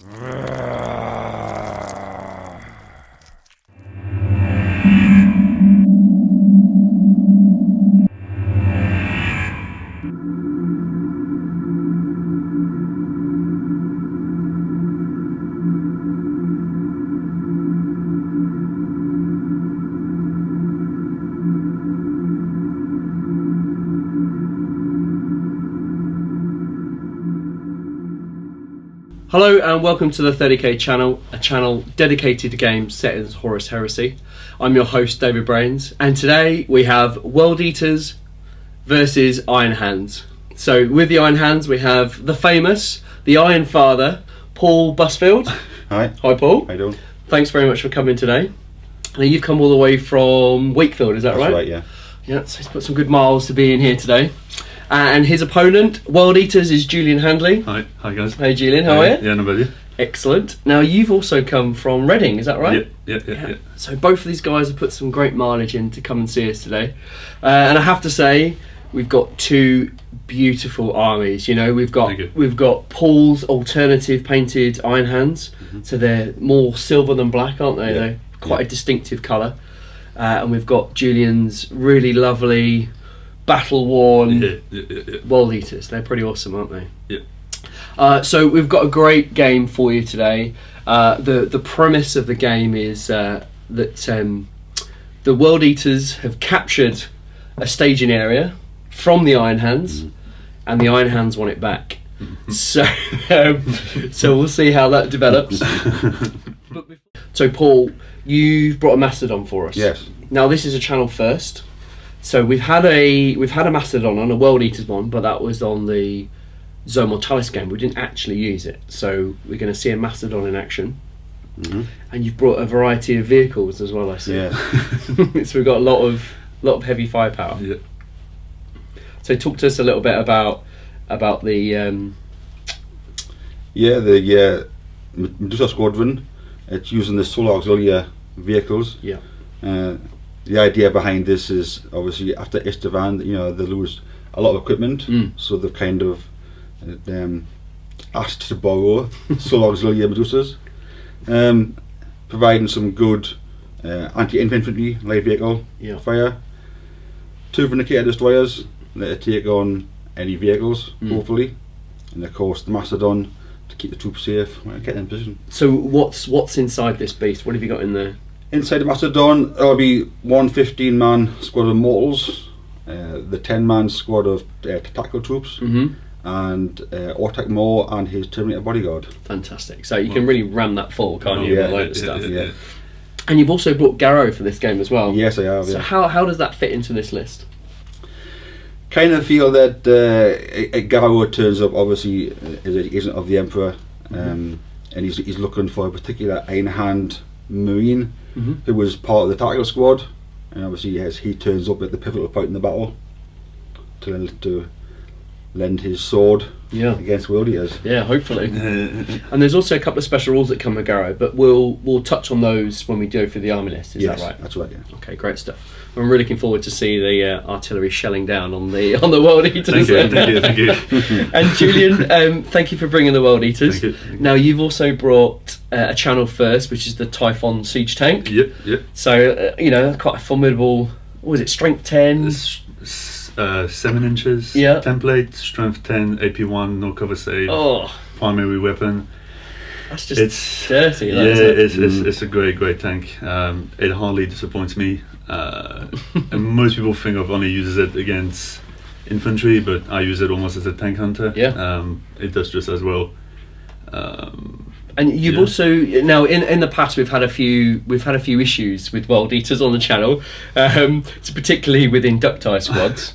Hello and welcome to the 30k channel, a channel dedicated to games set in HORUS Heresy. I'm your host David Brains, and today we have World Eaters versus Iron Hands. So with the Iron Hands we have the famous, the Iron Father, Paul Busfield. Hi. Hi Paul. How you doing? Thanks very much for coming today. Now you've come all the way from Wakefield, is that right? That's right, yeah. Yeah, so he's put some good miles to be in here today. And his opponent, World Eaters, is Julien Handley. Hi guys. Hey Julien, how are you? Yeah, no bad. Excellent. Now you've also come from Reading, is that right? Yeah. So both of these guys have put some great mileage in to come and see us today. And I have to say, we've got two beautiful armies. You know, we've got Paul's alternative painted Iron Hands, so they're more silver than black, aren't they? Yeah. They're quite a distinctive colour. And we've got Julien's really lovely battle-worn World Eaters. They're pretty awesome, aren't they? Yeah. So we've got a great game for you today. The premise of the game is that the World Eaters have captured a staging area from the Iron Hands, and the Iron Hands want it back. So we'll see how that develops. So Paul, you've brought a Mastodon for us. Yes. Now this is a channel first. So we've had a Mastodon on a World Eaters one, but that was on the Zone Mortalis game. We didn't actually use it, so we're going to see a Mastodon in action. And you've brought a variety of vehicles as well, I see. Yeah. So we've got a lot of heavy firepower. Yeah. So talk to us a little bit about the Medusa squadron. It's using the solar auxiliary vehicles. Yeah. The idea behind this is obviously after Istvan, they lose a lot of equipment, so they've kind of asked to borrow solar auxiliary Medusas, providing some good anti-infantry light vehicle fire. 2 Vindicator destroyers that take on any vehicles, hopefully, and of course the Mastodon to keep the troops safe when getting in position. So what's inside this beast? What have you got in there? Inside the Mastodon, there'll be one 15-man squad of Immortals, the 10-man squad of tactical troops, and Ortak Moore and his Terminator bodyguard. Fantastic. So you can really ram that full, can't you? Yeah, with a load of stuff. Yeah. And you've also brought Garro for this game as well. Yes, I have. So how does that fit into this list? Kind of feel that Garro turns up obviously as an agent of the Emperor, and he's looking for a particular Iron Hand Marine who was part of the tactical squad, and obviously he turns up at the pivotal point in the battle to lend his sword against World Eaters. Yeah, hopefully. And there's also a couple of special rules that come with Garro, but we'll touch on those when we go through the army list. Is that right? That's right. Yeah. Okay, great stuff. I'm really looking forward to see the artillery shelling down on the World Eaters. Thank you. And Julien, thank you for bringing the World Eaters. Thank you. Now you've also brought a channel first, which is the Typhon siege tank. Yep. So quite a formidable. What was it? Strength 10. 7 inches. Yeah. Template, strength 10, AP 1, no cover save. Oh. Primary weapon. That's just dirty. It's a great tank. It hardly disappoints me. And most people think of only uses it against infantry, but I use it almost as a tank hunter. Yeah. It does just as well. And you've also now in the past we've had a few issues with World Eaters on the channel, so particularly with inducti squads.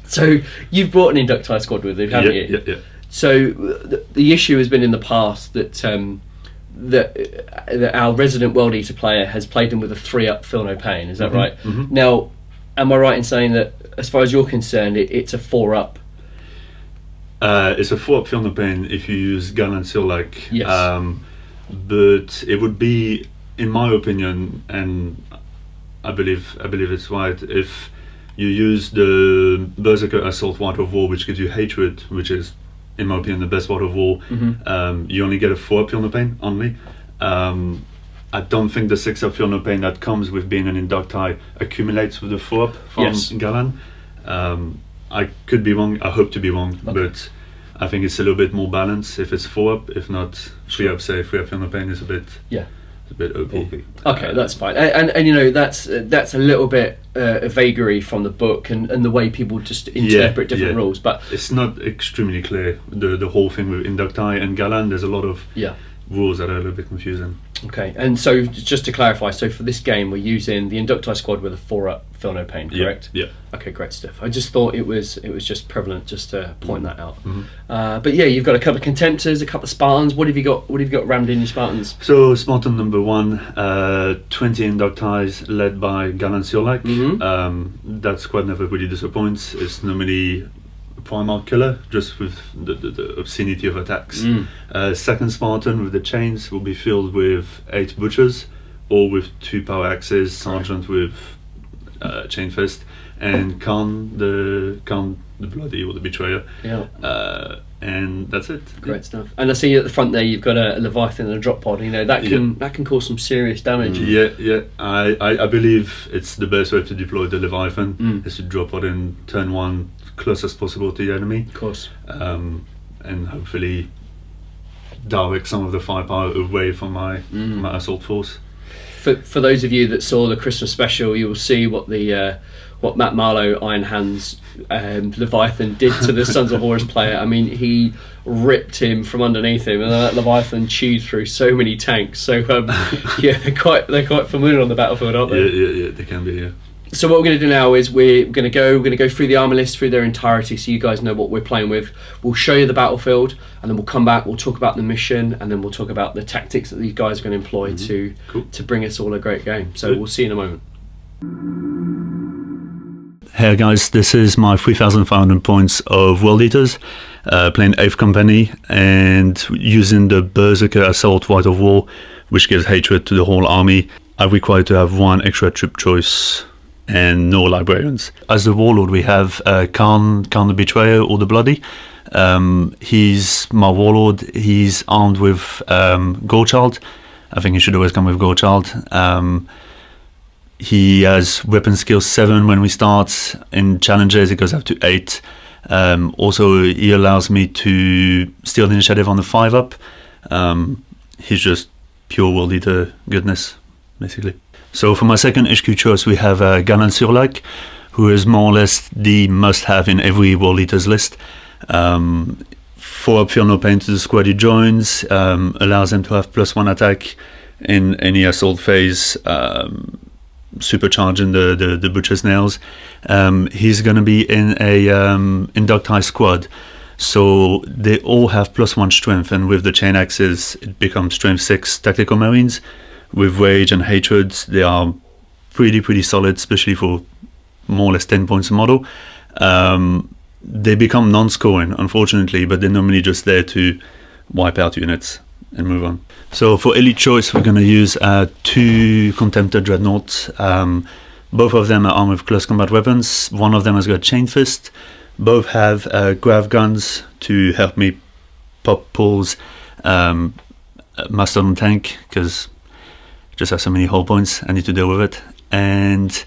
So you've brought an inducti squad with you, haven't you? Yeah. So the issue has been in the past that our resident World Eater player has played them with a 3-up feel no pain. Is that right? Now, am I right in saying that as far as you're concerned, it's a 4-up? It's a 4-up feel no pain if you use gun and Silak. Yes. But it would be, in my opinion, and I believe it's right, if you use the Berserker Assault White of War, which gives you hatred, which is in my opinion, the best part of war. You only get a 4-up Feel No Pain only. I don't think the 6-up Feel No Pain that comes with being an Inducti accumulates with the 4-up from Galan. I could be wrong, I hope to be wrong, but I think it's a little bit more balanced if it's 4-up. If not, 3-up, say 3-up Feel No Pain is a bit OP. Okay, that's fine. And you know, that's a little bit a vagary from the book and the way people just interpret different rules, but it's not extremely clear, the whole thing with Inducti and Galan. There's a lot of rules that are a little bit confusing. Okay, and so just to clarify, so for this game we're using the Inducti squad with a 4-up Feel No Pain, correct? Yeah. Okay, great stuff. I just thought it was just prevalent just to point that out. But yeah, you've got a couple of Contemptors, a couple of Spartans. What have you got rammed in your Spartans? So Spartan number 1, 20 Inductis led by Galan Siolak. That squad never really disappoints. It's normally Primarch killer, just with the obscenity of attacks. Second Spartan with the chains will be filled with 8 butchers, or with 2 power axes, Sergeant with chain fist, and Kharn the bloody, or the betrayer. And that's it. Great stuff. And I see at the front there you've got a Leviathan and a drop pod. You know that can cause some serious damage. I believe it's the best way to deploy the Leviathan is to drop pod in turn 1 close as possible to the enemy. Of course. And hopefully direct some of the firepower away from my assault force. For those of you that saw the Christmas special, you will see what Matt Marlowe, Iron Hands Leviathan did to the Sons of Horus player. I mean, he ripped him from underneath him, and that Leviathan chewed through so many tanks. So they're quite familiar on the battlefield, aren't they? Yeah, they can be. Yeah. So what we're going to do now is we're going to go through the army list through their entirety, so you guys know what we're playing with. We'll show you the battlefield, and then we'll come back. We'll talk about the mission, and then we'll talk about the tactics that these guys are going to employ to bring us all a great game. So we'll see you in a moment. Hey guys, this is my 3,500 points of World Eaters, playing 8th Company and using the Berserker Assault Rite of War, which gives hatred to the whole army. I'm required to have 1 extra troop choice and no librarians. As the warlord we have Kharn the Betrayer, or the Bloody. He's my warlord. He's armed with Gorechild. I think he should always come with Gorechild. He has weapon skill 7 when we start. In challenges it goes up to 8. Also he allows me to steal the initiative on the 5-up. He's just pure World Eater goodness, basically. So for my second HQ choice we have Galan Siolak, who is more or less the must-have in every World Eaters list. 4-up Feel No Pain to the squad he joins, allows them to have +1 attack in any assault phase, supercharging the Butcher's Nails. He's going to be in a Inducti squad, so they all have +1 strength, and with the chain axes it becomes strength 6 tactical marines. With rage and hatred they are pretty solid, especially for more or less 10 points a model. They become non-scoring unfortunately, but they're normally just there to wipe out units and move on. So for elite choice we're going to use 2 Contemptor Dreadnoughts. Both of them are armed with close combat weapons. One of them has got chain fist. Both have grav guns to help me pop pulls Mastodon tank, because just have so many hull points, I need to deal with it. And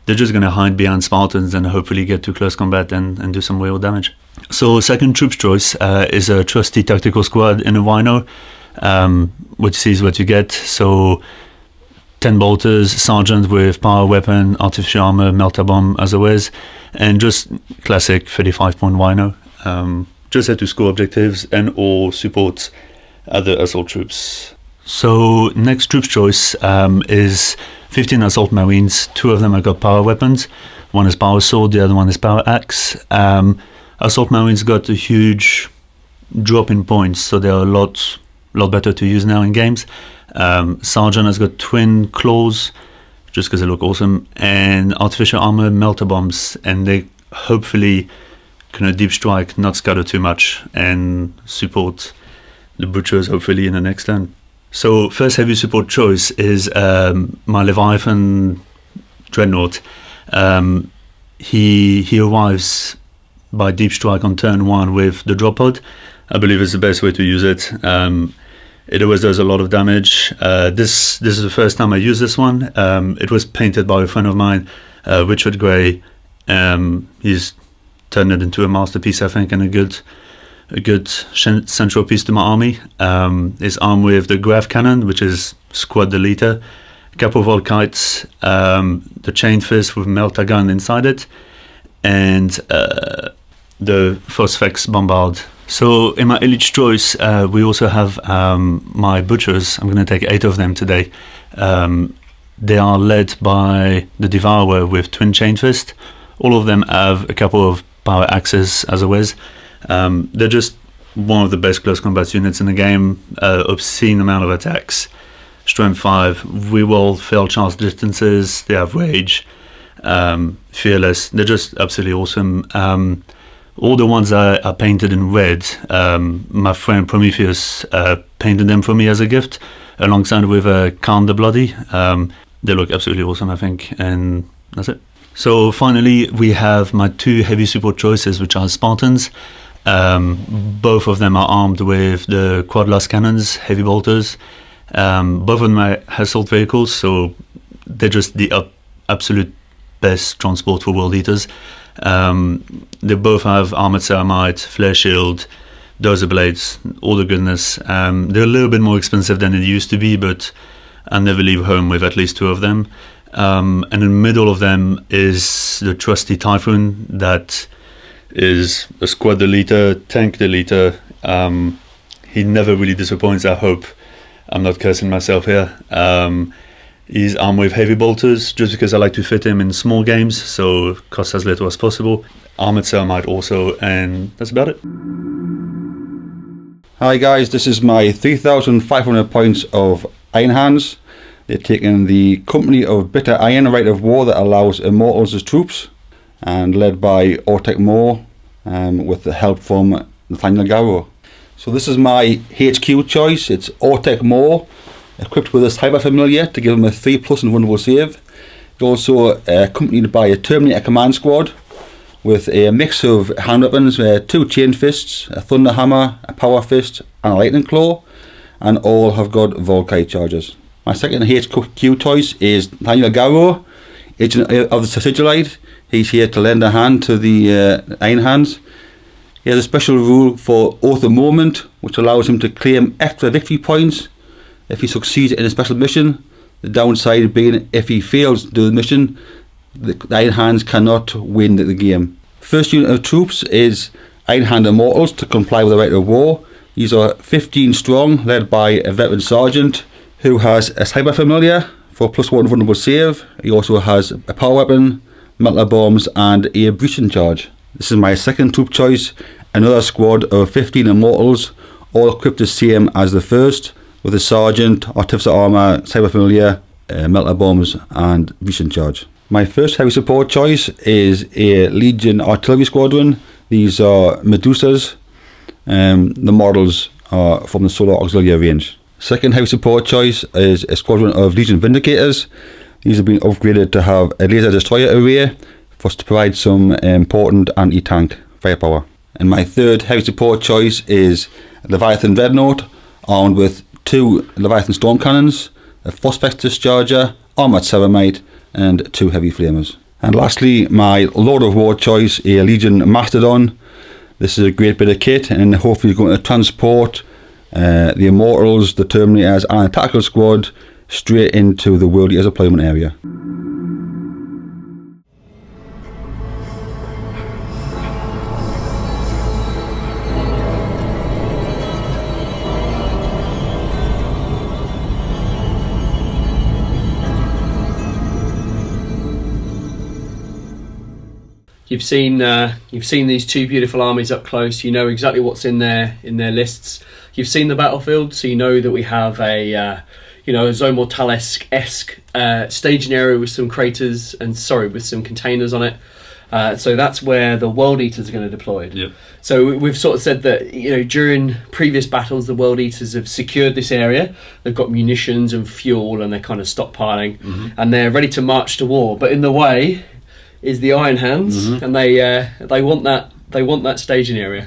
they're just going to hide behind Spartans and hopefully get to close combat and do some real damage. So second troops choice is a trusty tactical squad in a Rhino. What you see is what you get. So 10 bolters, sergeant with power weapon, artificial armor, melter bomb as always, and just classic 35 point Rhino. Just had to score objectives and or support other assault troops. So next troops choice is 15 assault marines. 2 of them have got power weapons. One is power sword, the other one is power axe. Assault marines got a huge drop in points, so they're a lot better to use now in games. Sergeant has got twin claws, just because they look awesome, and artificial armor, melter bombs, and they hopefully can deep strike, not scatter too much, and support the butchers hopefully in the next turn. So first heavy support choice is my Leviathan Dreadnought. He arrives by deep strike on turn 1 with the drop pod. I believe it's the best way to use it. It always does a lot of damage. This is the first time I use this one. It was painted by a friend of mine, Richard Gray. He's turned it into a masterpiece, I think, and a good central piece to my army. It's armed with the Graph Cannon, which is squad deleter, a couple of Volkites, the Chain Fist with Melta Gun inside it, and the Phosphex Bombard. So in my elite choice, we also have my butchers. I'm going to take 8 of them today. They are led by the Devourer with Twin Chain Fist. All of them have a couple of power axes, as always. They're just one of the best close combat units in the game. Obscene amount of attacks. Strength 5. We will fail charge distances. They have rage. Fearless. They're just absolutely awesome. All the ones that are painted in red, my friend Prometheus painted them for me as a gift, alongside with Kharn the Bloody. They look absolutely awesome, I think, and that's it. So finally, we have my 2 heavy support choices, which are Spartans. Both of them are armed with the Quadlas cannons, heavy bolters. Both of them are assault vehicles, so they're just the absolute best transport for World Eaters. They both have armored ceramite, flare shield, dozer blades, all the goodness. They're a little bit more expensive than it used to be, but I never leave home with at least 2 of them. And in the middle of them is the trusty Typhon, that is a squad deleter, tank deleter. He never really disappoints, I hope. I'm not cursing myself here. He's armed with heavy bolters, just because I like to fit him in small games, so cost as little as possible. Armored ceramite also, and that's about it. Hi guys, this is my 3,500 points of Iron Hands. They're taking the company of Bitter Iron, right of war that allows Immortals as troops, and led by Ortec Moore, with the help from Nathaniel Garro. So this is my HQ choice. It's Ortec Moore, equipped with a Cyber Familiar to give him a 3+ invulnerable save. He's also accompanied by a Terminator Command Squad with a mix of hand weapons, 2 Chain Fists, a Thunder Hammer, a Power Fist and a Lightning Claw, and all have got Volkite charges. My second HQ choice is Nathaniel Garro, Agent of the Sigillite. He's here to lend a hand to the Iron Hands. He has a special rule for Oath of Moment, which allows him to claim extra victory points if he succeeds in a special mission. The downside being, if he fails to do the mission, the Iron Hands cannot win the game. First unit of troops is Iron Hands Immortals to comply with the right of war. These are 15 strong, led by a veteran sergeant who has a Cyber Familiar for +1 vulnerable save. He also has a power weapon, metal bombs and a breaching charge. This is my second troop choice, another squad of 15 Immortals, all equipped the same as the first, with a sergeant, artificer armor, Cyber Familiar, metal bombs and breaching charge. My first heavy support choice is a Legion artillery squadron. These are Medusas. The models are from the Solar Auxiliary range. Second heavy support choice is a squadron of Legion Vindicators. These have been upgraded to have a laser destroyer array for us to provide some important anti-tank firepower. And my third heavy support choice is Leviathan Dreadnought, armed with 2 Leviathan storm cannons, a Phosphex discharger, armored ceramite and 2 heavy flamers. And lastly, my Lord of War choice, a Legion Mastodon. This is a great bit of kit, and hopefully going to transport the Immortals, the Terminators and a tactical squad straight into the World Eaters deployment area. You've seen these 2 beautiful armies up close. You know exactly what's in their lists. You've seen the battlefield, so you know that we have a a Zone Mortalis-esque staging area with some craters with some containers on it. So that's where the World Eaters are going to deploy. Yep. So we've sort of said that during previous battles, the World Eaters have secured this area. They've got munitions and fuel, and they're kind of stockpiling, and they're ready to march to war. But in the way is the Iron Hands, and they want that staging area.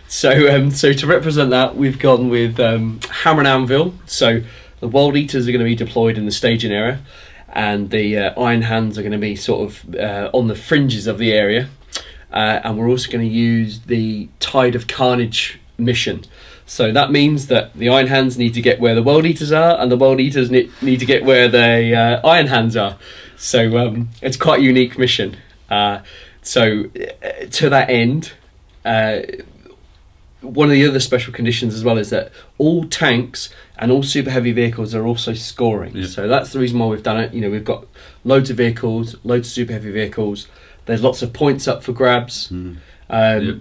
So to represent that, we've gone with Hammer and Anvil. So the World Eaters are going to be deployed in the staging area, and the Iron Hands are going to be sort of on the fringes of the area. And we're also going to use the Tide of Carnage mission. So that means that the Iron Hands need to get where the World Eaters are, and the World Eaters need to get where the Iron Hands are. So it's quite a unique mission. So to that end, one of the other special conditions as well is that all tanks and all super heavy vehicles are also scoring. Yep. So that's the reason why we've done it. You know, we've got loads of vehicles, loads of super heavy vehicles. There's lots of points up for grabs. Yep.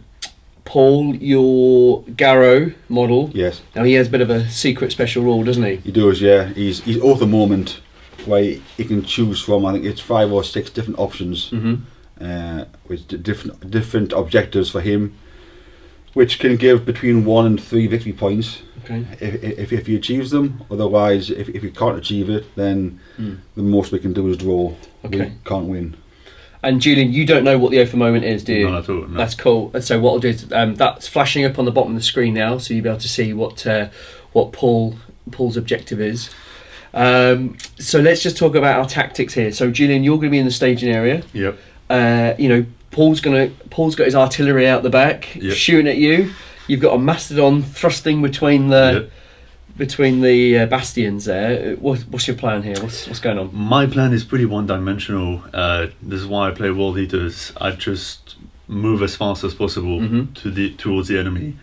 Paul, your Garro model. Yes. Now he has a bit of a secret special rule, doesn't he? He does, yeah. He's at the moment where he can choose from, I think it's 5 or 6 different options, with different objectives for him, which can give between 1 and 3 victory points. Okay. If he achieves them. Otherwise, if he can't achieve it, then the most we can do is draw. Okay. We can't win. And Julien, you don't know what the Oath moment is, do you? Not at all. No. That's cool. So what I'll do is that's flashing up on the bottom of the screen now, so you'll be able to see what Paul's objective is. So let's just talk about our tactics here. So Julien, you're going to be in the staging area. Yep. You know, Paul's got his artillery out the back, shooting at you. You've got a Mastodon thrusting between the bastions there. What's your plan here? What's going on? My plan is pretty one-dimensional. This is why I play World Eaters. I just move as fast as possible towards the enemy,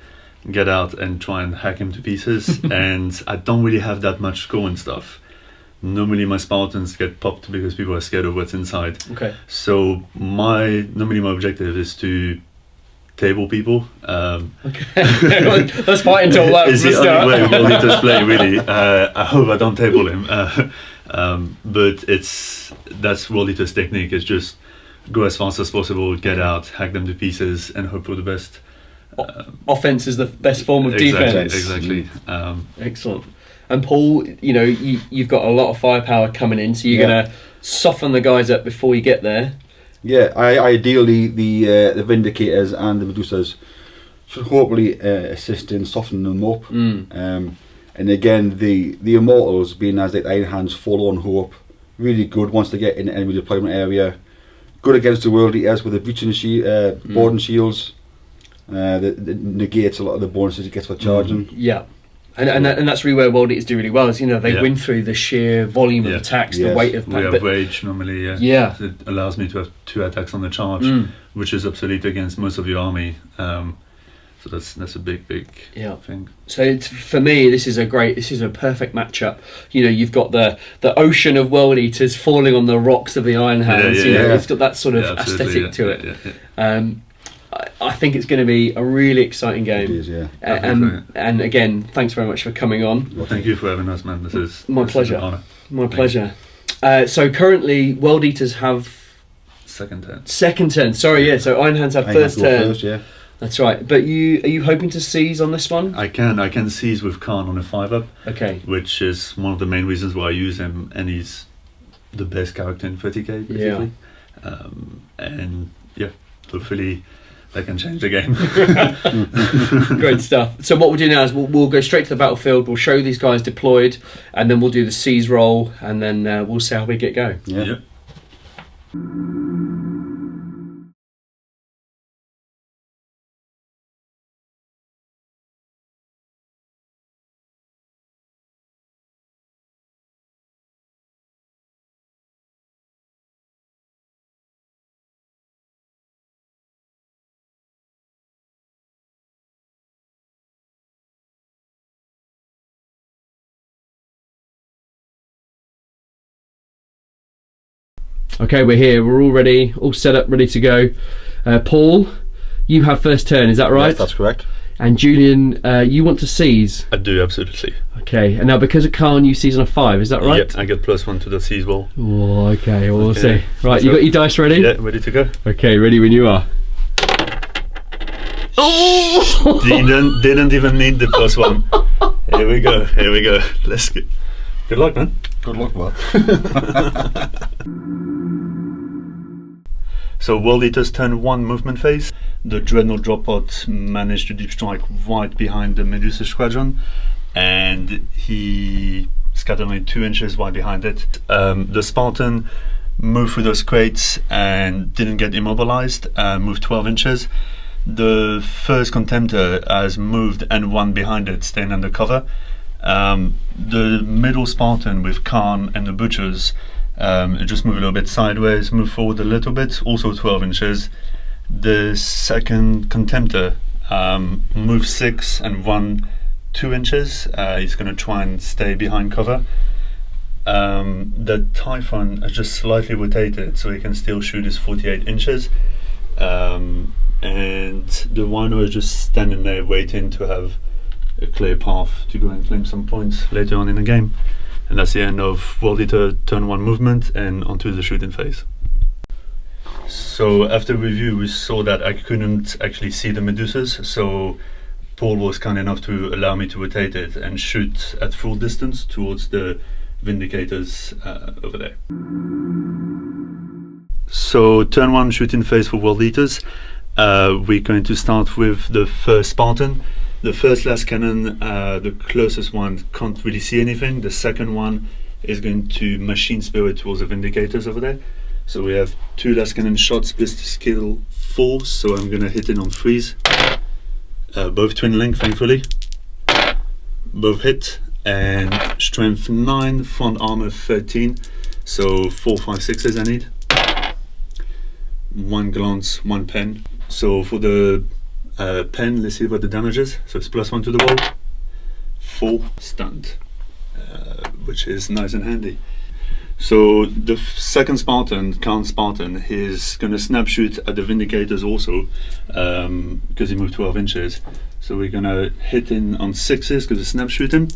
get out and try and hack him to pieces. And I don't really have that much score and stuff. Normally my Spartans get popped because people are scared of what's inside. Okay. So normally my objective is to table people. Okay. Let's fight until that. It's the only way World Eaters play, really. I hope I don't table him. But that's World Eaters technique. It's just go as fast as possible, get out, hack them to pieces, and hope for the best. Offense is the best form of defense. Exactly. Excellent. And Paul, you know, you've got a lot of firepower coming in, so you're going to soften the guys up before you get there. Yeah, ideally the Vindicators and the Medusas should hopefully assist in softening them up. And again, the Immortals, being as the Iron Hands, forlorn hope, really good once they get in the enemy deployment area. Good against the World Eaters with the breaching boarding shields. That negates a lot of the bonuses it gets for charging. Yeah. And that's really where World Eaters do really well. Is, you know, they win through the sheer volume of attacks, the weight of. We have rage normally. Yeah. It allows me to have 2 attacks on the charge, which is obsolete against most of your army. So that's a big thing. So for me, this is a perfect matchup. You know, you've got the ocean of World Eaters falling on the rocks of the Iron Hands. It's got that sort of aesthetic to it. I think it's going to be a really exciting game. It is, yeah. And again, thanks very much for coming on. Well, thank you for having us, man. This is my pleasure. An honour. My pleasure. So currently, World Eaters have second turn. Sorry, yeah. So Iron Hands have first turn. First, yeah. That's right. But are you hoping to seize on this one? I can seize with Kharn on a 5-up. Okay. Which is one of the main reasons why I use him, and he's the best character in 30k basically. And hopefully they can change the game. Great stuff. So what we'll do now is we'll go straight to the battlefield. We'll show these guys deployed, and then we'll do the seize roll, and then we'll see how we get going. Yeah. Okay, we're here. We're all ready, all set up, ready to go. Paul, you have first turn, is that right? Yes, that's correct. And Julien, you want to seize? I do, absolutely. Okay, and now because of Kharn, you seize on a 5, is that right? Yep, I get +1 to the seize roll. Oh, okay, well, we'll see. Right, you got your dice ready? Yeah, ready to go. Okay, ready when you are. Oh! didn't even need the +1. Here we go. Let's get. Good luck, man. Good luck, bud. So World Eater's turn 1 movement phase. The Dreadnought drop pod managed to deep strike right behind the Medusa squadron, and he scattered only 2 inches right behind it. The Spartan moved through those crates and didn't get immobilized, moved 12 inches. The first Contemptor has moved and 1 behind it, staying under cover. The middle Spartan with Kharn and the Butchers just moved a little bit sideways, moved forward a little bit, also 12 inches. The second Contemptor moved 6 and 1 2 inches. He's going to try and stay behind cover. The Typhon has just slightly rotated so he can still shoot his 48 inches. And the Rhino is just standing there waiting to have a clear path to go and claim some points later on in the game. And that's the end of World Eater turn 1 movement and onto the shooting phase. So after review we saw that I couldn't actually see the Medusas, so Paul was kind enough to allow me to rotate it and shoot at full distance towards the Vindicators over there. So turn 1 shooting phase for World Eaters. We're going to start with the first Spartan. The first las cannon, the closest one, can't really see anything. The second one is going to machine spirit towards the Vindicators over there. So we have 2 las cannon shots, blister skill 4, so I'm going to hit it on freeze. Both twin link, thankfully. Both hit, and strength 9, front armor 13, so 4, 5, 6s I need. 1 glance, 1 pen. So for the pen, let's see what the damage is. So it's +1 to the roll. 4 stunned, which is nice and handy. So the second Spartan, Kharn Spartan, he's going to snap shoot at the Vindicators also, because he moved 12 inches. So we're going to hit in on 6s because it's snap shooting.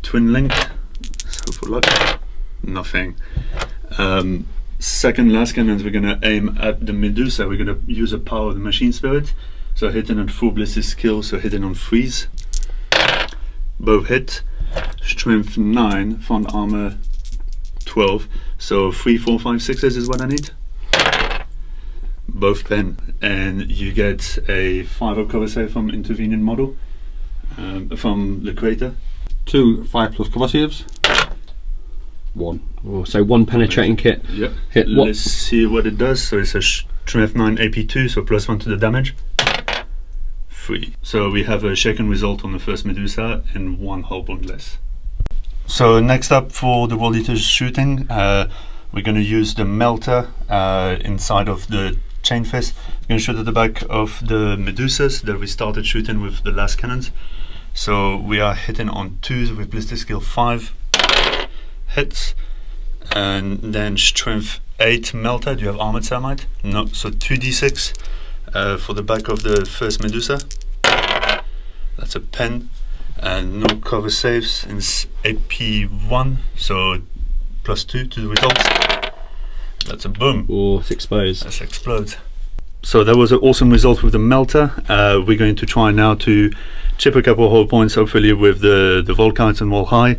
Twin link, so for luck, nothing. Second last cannons, we're going to aim at the Medusa. We're going to use the power of the machine spirit. So hitting on full ballistic skill, so hitting on freeze. Both hit. Strength 9, front armor 12. So 3, 4, 5, 6s is what I need. Both pen, and you get a 5 cover save from intervening model, from the crater. 2 5+ cover saves. 1. Oh, so 1 penetrating kit. Yep. Hit what? Let's see what it does. So it's a strength 9 AP2, so +1 to the damage. 3. So we have a shaken result on the first Medusa and 1 hull point less. So next up for the World Eaters shooting, we're going to use the melter inside of the chain fist. We're going to shoot at the back of the Medusas that we started shooting with the last cannons. So we are hitting on 2s with ballistic skill 5 hits, and then strength 8 melter. Do you have armored thermite? No. So 2d6 for the back of the first Medusa. That's a pen, and no cover saves. It's AP1, so +2 to the results. That's a boom. Oh, it's exposed. Let's explode. So that was an awesome result with the melter. We're going to try now to chip a couple of hull points, hopefully with the Volkites and Wall High,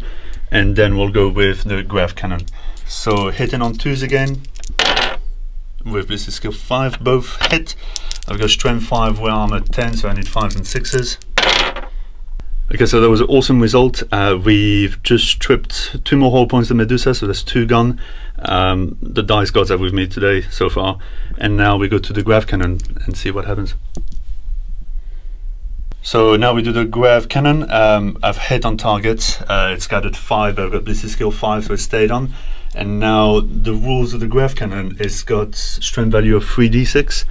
and then we'll go with the Grav Cannon. So hitting on 2s again with ballistic skill 5, both hit. I've got strength 5, wear armor 10, so I need 5s and 6s. Okay, so that was an awesome result. We've just tripped 2 more hull points to Medusa, so that's 2 gone. The dice gods are with me today so far, and now we go to the Grav Cannon and see what happens. So now we do the Grav Cannon. I've hit on target. It's scattered 5, but I've got ballistic skill 5, so it stayed on. And now the rules of the Grav Cannon is got strength value of 3d6,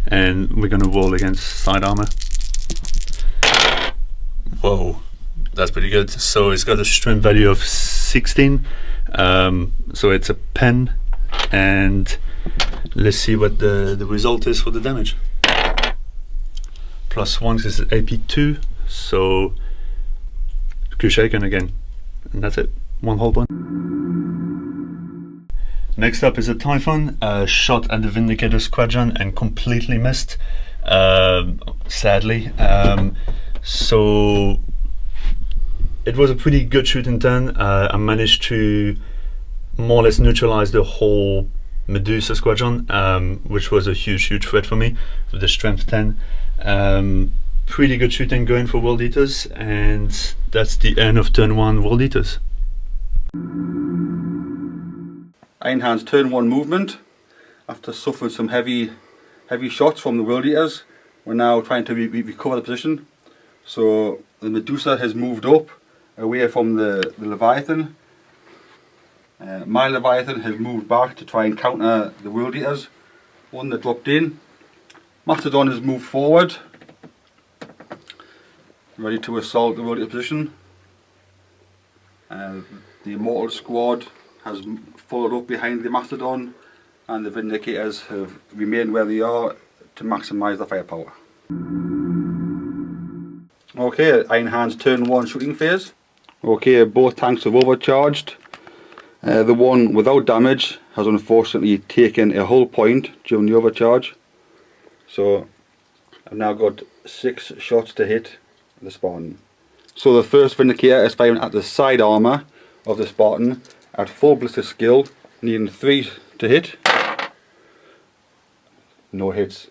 and we're going to roll against side armor. Whoa, that's pretty good. So it's got a strength value of 16, so it's a pen, and let's see what the result is for the damage. +1 because it's AP2, so Q shaken again, and that's it. 1 hull point. Next up is a Typhon, shot at the Vindicator Squadron and completely missed, sadly. So it was a pretty good shooting turn. I managed to more or less neutralize the whole Medusa squadron, which was a huge threat for me with the strength 10. Pretty good shooting going for World Eaters, and that's the end of turn 1 World Eaters. Iron Hands turn 1 movement. After suffering some heavy shots from the World Eaters, we're now trying to recover the position. So the Medusa has moved up away from the Leviathan. My Leviathan has moved back to try and counter the World Eaters. One that dropped in. Mastodon has moved forward, ready to assault the World Eater position. The Immortal squad has followed up behind the Mastodon, and the Vindicators have remained where they are to maximise their firepower. Okay, Iron Hands turn 1 shooting phase. Okay, both tanks have overcharged. The one without damage has unfortunately taken a hull point during the overcharge. So I've now got 6 shots to hit the Spartan. So the first Vindicator is firing at the side armour of the Spartan at full ballistic skill, needing 3 to hit. No hits.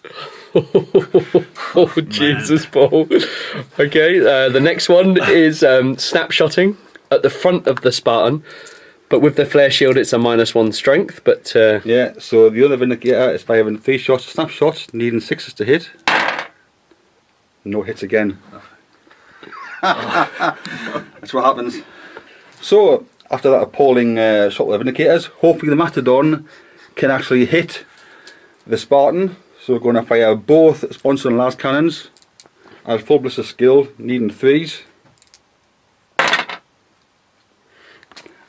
Oh, Jesus, Paul. Okay, the next one is snapshotting at the front of the Spartan, but with the flare shield it's a -1 strength, but... Yeah, so the other Vindicator is firing 3 shots, snapshots, needing 6s to hit. No hits again. That's what happens. So, after that appalling shot with the Vindicators, hopefully the Mastodon can actually hit the Spartan. So we're going to fire both sponsor and last cannons at full ballistic skill, needing 3s.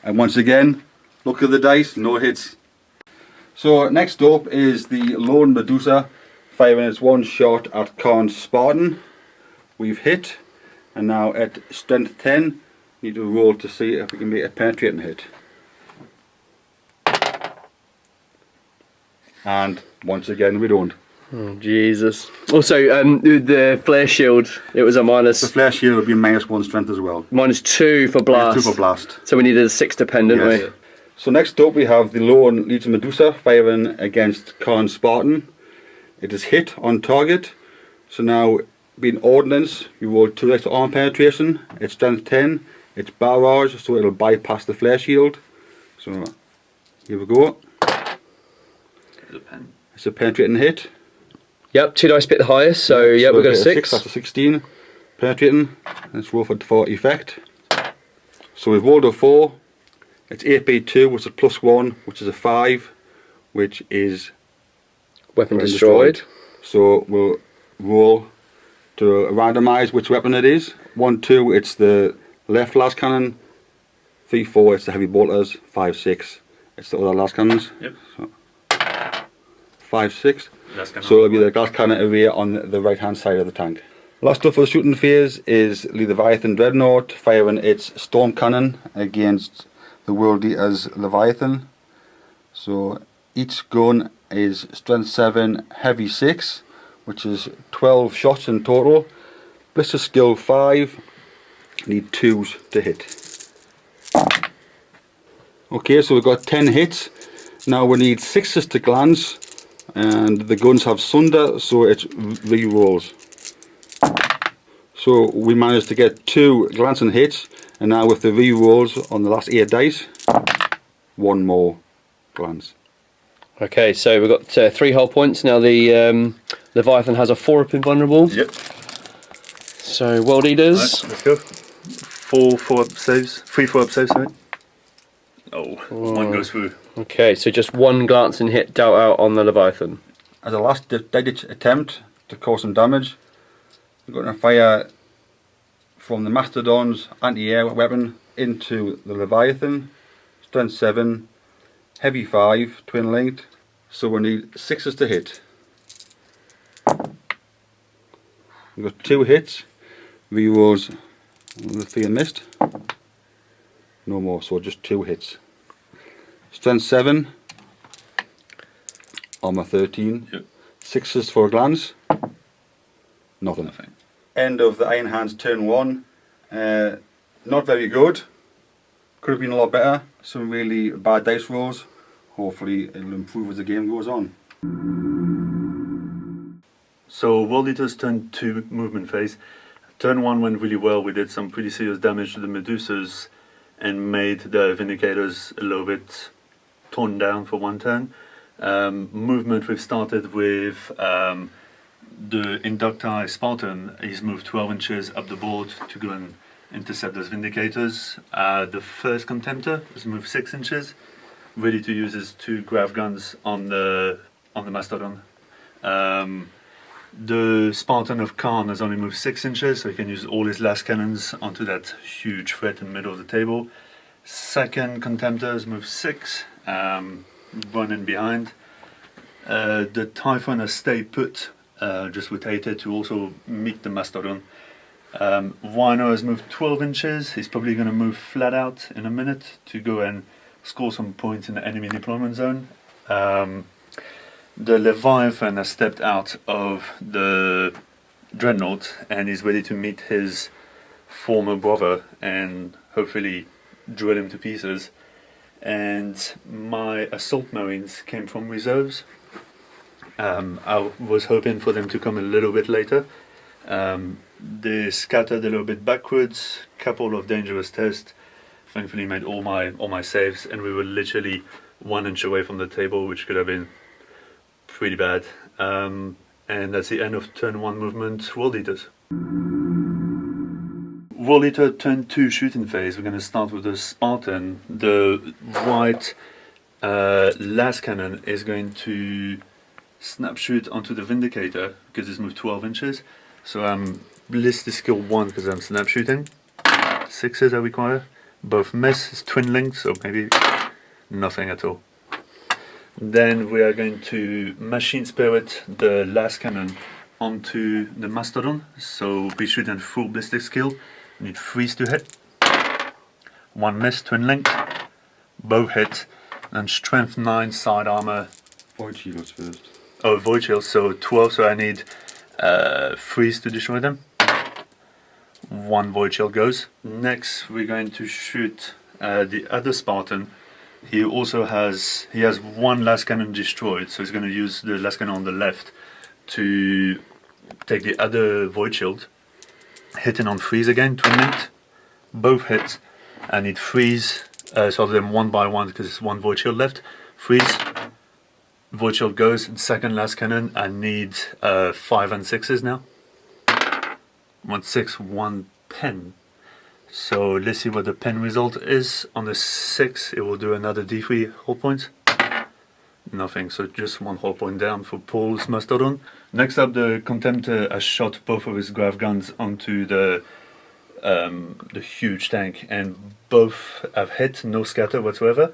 And once again, look at the dice, no hits. So next up is the lone Medusa firing its 1 shot at Kharn's Spartan. We've hit, and now at strength 10, need to roll to see if we can make a penetrating hit. And once again, we don't. Oh, Jesus. Also, the flare shield, it was a minus... The flare shield would be -1 strength as well. -2 for blast. -2 for blast. So we needed a 6 dependent, Yes. we? So next up we have the lone Legion Medusa firing against Kharn's Spartan. It is hit on target. So now, being ordnance, you roll 2 extra arm penetration. It's strength 10. It's barrage, so it'll bypass the flare shield. So here we go. It's a penetrating hit. Yep, 2 dice pick the highest, so yeah, we've got a 6. After 16. Penetrating. Let's roll for effect. So we've rolled a 4. It's 8b2, which is +1, which is a 5, which is Weapon destroyed. So we'll roll to randomise which weapon it is. 1, 2, it's the left last cannon. 3, 4, it's the heavy bolters. 5, 6, it's the other last cannons. Yep. So 5, 6. So it'll be the glass cannon array on the right hand side of the tank. Last up for the shooting phase is the Leviathan Dreadnought firing its storm cannon against the World Eater's Leviathan. So each gun is strength 7, heavy 6, which is 12 shots in total. Blister skill 5, need 2s to hit. Okay, so we've got 10 hits. Now we need 6s to glance, and the guns have sunder, so it's re-rolls. So we managed to get 2 glancing hits, and now with the re-rolls on the last 8 dice, 1 more glance. Okay, so we've got 3 hull points. Now the Leviathan has a 4-up invulnerable. Yep. So World Eaters. Right, let's go. 4 up saves. 3 4-up saves, sorry. Oh, 1 goes through. Okay, so just 1 glancing hit dealt out on the Leviathan. As a last ditch attempt to cause some damage, we're going to fire from the Mastodon's anti-air weapon into the Leviathan. Strength 7, heavy 5, twin linked, so we need 6s to hit. We've got 2 hits, rerolls the 3 and missed. No more, so just 2 hits. Strength 7, armor 13, yep. 6s for a glance, nothing. End of the Iron Hands turn 1. Not very good. Could have been a lot better. Some really bad dice rolls. hopefully it'll improve as the game goes on. So World Eater's turn 2 movement phase. Turn 1 went really well. We did some pretty serious damage to the Medusas and made the Vindicators a little bit torn down for one turn. Movement, we've started with the Inducti Spartan. He's moved 12 inches up the board to go and intercept those Vindicators. The first Contemptor has moved 6 inches, ready to use his 2 grav guns on the Mastodon. The Spartan of Kharn has only moved 6 inches, so he can use all his last cannons onto that huge threat in the middle of the table. Second Contemptor has moved 6, running behind. The Typhon has stayed put, just rotated to also meet the Mastodon. Rhino has moved 12 inches, he's probably going to move flat out in a minute to go and score some points in the enemy deployment zone. The Leviathan has stepped out of the Dreadnought and is ready to meet his former brother and hopefully drill him to pieces. And my Assault Marines came from reserves. I was hoping for them to come a little bit later. They scattered a little bit backwards, couple of dangerous tests. Thankfully made all my saves, and we were literally 1 inch away from the table, which could have been pretty bad. And that's the end of turn 1 movement, World Eaters. World Eater turn 2 shooting phase. We're going to start with the Spartan. The white last cannon is going to snap shoot onto the Vindicator because it's moved 12 inches. So I'm ballistic skill 1 because I'm snap shooting. 6s I require. Both miss, it's twin linked, so maybe nothing at all. Then we are going to Machine Spirit the last cannon onto the Mastodon. So we shoot in full ballistic skill. We need 3s to hit. 1 miss, twin link. Both hit. And strength 9 side armor. Void shields first. Oh, void shields, so 12, so I need 3s to destroy them. 1 void shield goes. Next we're going to shoot the other Spartan. He has 1 last cannon destroyed, so he's going to use the last cannon on the left to take the other void shield. Hitting on 3s again, twin linked. Both hit. I need 3s, so I'll do them 1 by 1 because it's 1 void shield left. 3s. Void shield goes. Second last cannon. I need 5 and 6s now. 1 6, 1 pen. So let's see what the pen result is. On the 6, it will do another D3 hold points. Nothing, so just 1 hold point down for Paul's Mastodon. Next up, the Contemptor has shot both of his grav guns onto the huge tank, and both have hit, no scatter whatsoever.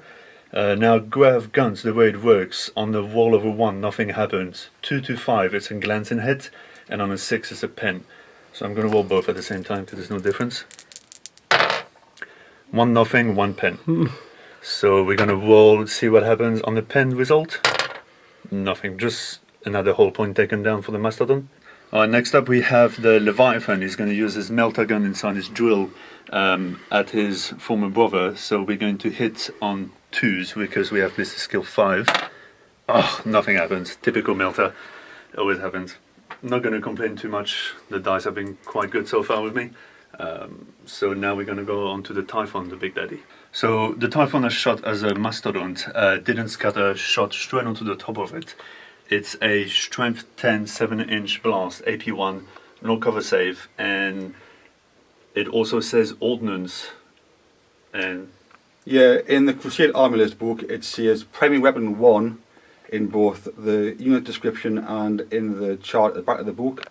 Now grav guns, the way it works, on the roll of a 1, nothing happens. 2 to 5, it's a glancing hit, and on a 6, it's a pen. So I'm going to roll both at the same time because there's no difference. 1 nothing, 1 pen. So we're going to roll, see what happens on the pen result. Nothing, just another whole point taken down for the Mastodon. Alright, next up we have the Leviathan. He's going to use his melter gun inside his drill at his former brother. So we're going to hit on 2s because we have this skill 5. Oh, nothing happens. Typical melter. Always happens. Not going to complain too much. The dice have been quite good so far with me. So now we're going to go on to the Typhon, the big daddy. So the Typhon has shot as a Mastodon, didn't scatter, shot straight onto the top of it. It's a strength 10 7-inch blast, AP1, no cover save, and it also says ordnance. And yeah, in the Crusade Army List book, it says primary weapon 1 in both the unit description and in the chart at the back of the book.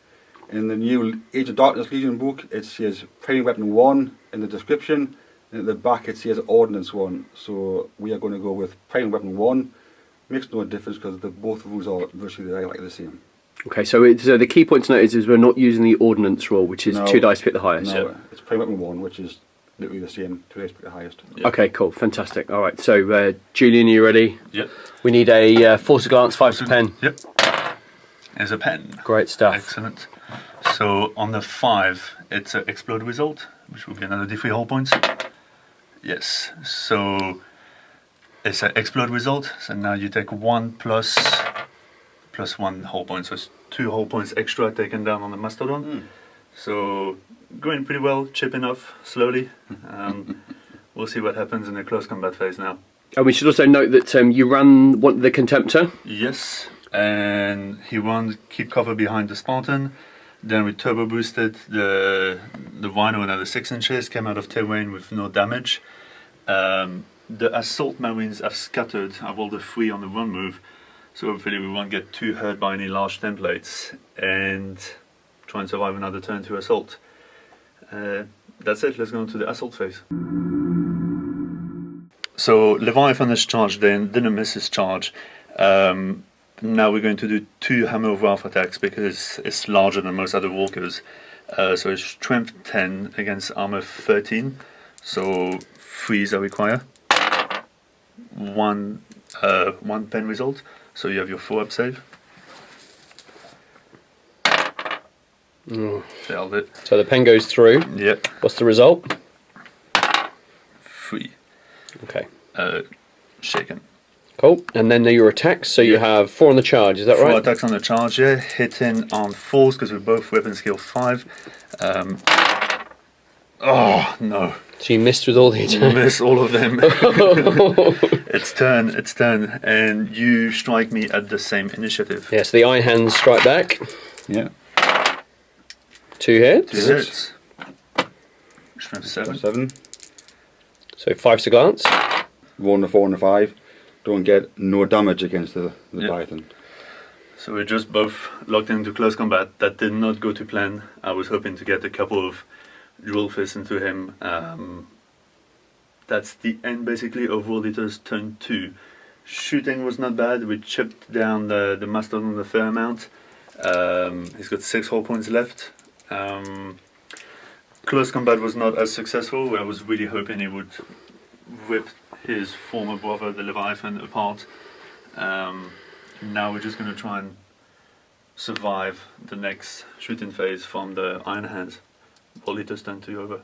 In the new Age of Darkness Legion book, it says primary weapon 1 in the description, and at the back it says ordnance 1. So we are going to go with primary weapon 1. Makes no difference because both rules are virtually the same. Okay, so the key point to note is we're not using the ordnance roll, which is 2 dice to pick the highest. No, it's primary weapon 1, which is literally the same, 2 dice to pick the highest. Yep. Okay, cool, fantastic. All right, so Julian, are you ready? Yep. We need a force of glance, 5 to pen. Yep. There's a pen. Great stuff. Excellent. So on the 5, it's an explode result, which will be another D3 whole points. Yes. So It's an explode result, so now you take 1 plus 1 whole point, so it's 2 whole points extra taken down on the Mastodon. So going pretty well, chipping off slowly. We'll see what happens in the close combat phase now. And we should also note that you ran the Contemptor. Yes, and he won keep cover behind the Spartan. Then we turbo boosted the Rhino another 6 inches, came out of terrain with no damage. The assault marines have scattered. I rolled a 3 on the run move, so hopefully we won't get too hurt by any large templates and try and survive another turn to assault. That's it, let's go into the assault phase. So Leviathan is charged in, didn't miss his charge. Now we're going to do 2 Hammer of Wrath attacks because it's larger than most other walkers. So it's strength 10 against armor 13, so 3s are required. One pen result, so you have your 4-up save. Failed it. So the pen goes through. Yep. What's the result? 3. Okay. Shaken. Cool. And then your attacks. So you have 4 on the charge. Is that 4 right? attacks on the charge. Yeah, hitting on 4s because we're both weapon skill 5. Oh no. So you missed with all the attacks. Miss all of them. It's turn, and you strike me at the same initiative. Yes, the Iron Hands strike back. Yeah. 2 hits. 2 hits. Strength 7. So 5 to glance. 1, a 4 and a 5. Don't get no damage against the Leviathan. So we're just both locked into close combat. That did not go to plan. I was hoping to get a couple of dual fists into him. That's the end basically of World Eater's turn 2. Shooting was not bad. We chipped down the Mastodon a fair amount. He's got 6 whole points left. Close combat was not as successful. I was really hoping he would rip his former brother, the Leviathan, apart. Now we're just going to try and survive the next shooting phase from the Iron Hands. World Eater's turn 2 over.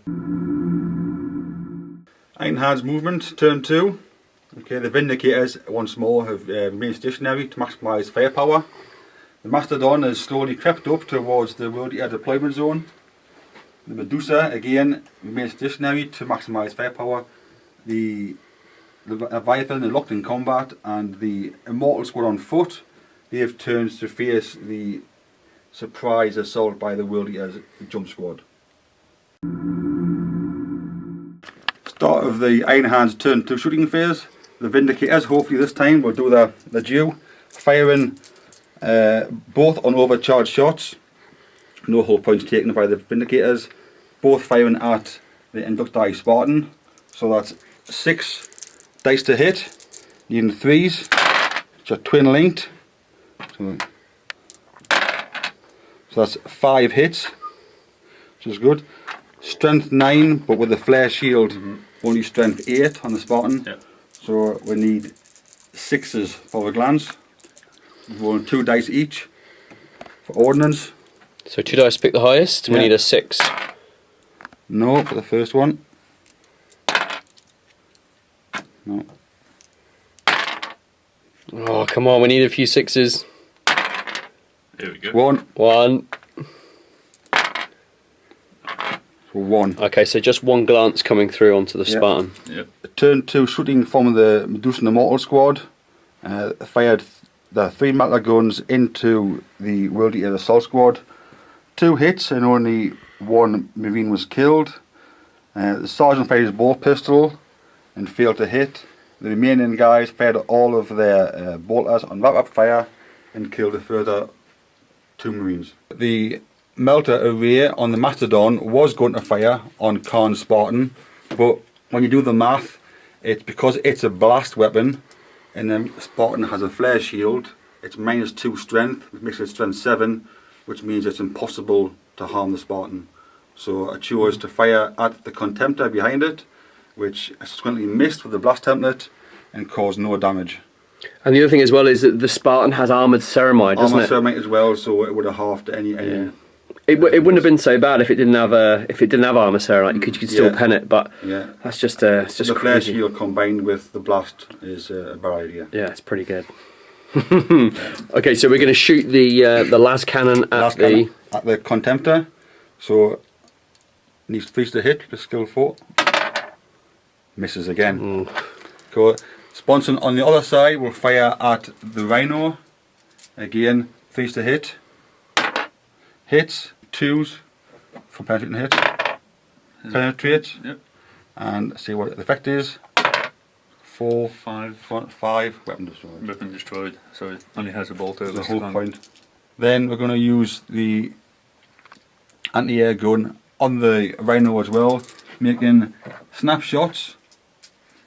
Iron Hands movement, turn 2. Okay, the Vindicators once more have remained stationary to maximise firepower. The Mastodon has slowly crept up towards the World Eater deployment zone. The Medusa again remains stationary to maximise firepower. The Leviathan are locked in combat, and the Immortal squad on foot, they have turned to face the surprise assault by the World Eater's jump squad. Start of the Iron Hands turn 2 shooting phase. The Vindicators hopefully this time will do the due, firing both on overcharged shots. No whole points taken by the Vindicators. Both firing at the Inducti Spartan. So that's 6 dice to hit, needing 3s, which are twin linked. So that's 5 hits, which is good. Strength 9, but with the flare shield, only strength 8 on the Spartan. Yep. So we need 6s for the glance. We're rolling 2 dice each for ordnance. So 2 dice pick the highest. We need a 6. No, for the first one. No. Oh, come on, we need a few 6s. Here we go. 1. 1. For 1. Okay, so just 1 glance coming through onto the Spartan. Yep. Turn 2 shooting from the Medusa Immortal squad. Fired the 3 metal guns into the World Eater assault squad. 2 hits and only 1 Marine was killed. The sergeant fired his bolt pistol and failed to hit. The remaining guys fired all of their bolters on wrap-up fire and killed a further 2 Marines. The melter array on the Mastodon was going to fire on Kharn Spartan, but when you do the math, it's because it's a blast weapon and then Spartan has a flare shield. It's -2 strength, which makes it strength 7, which means it's impossible to harm the Spartan. So I chose to fire at the Contemptor behind it, which subsequently missed with the blast template and caused no damage. And the other thing as well is that the Spartan has armoured ceramide, doesn't Armoured it? ceramide as well, so it would have halved any It wouldn't have been so bad if it didn't have armor, so like you could still pen it, but that's just it's just the flare crazy. shield combined with the blast is a bad idea. Yeah, it's pretty good. Okay, so we're going to shoot the las cannon at the contemptor. So needs 3 to hit with skill 4. Misses again. Go. Sponson on the other side will fire at the Rhino. Again, 3 to hit. Hits, 2s for penetrating hit. Penetrate. Yep. And see what the effect is. 4, 5, weapon destroyed. Weapon destroyed, so it only has a bolt over the whole point. Then we're going to use the anti-air gun on the Rhino as well, making snapshots.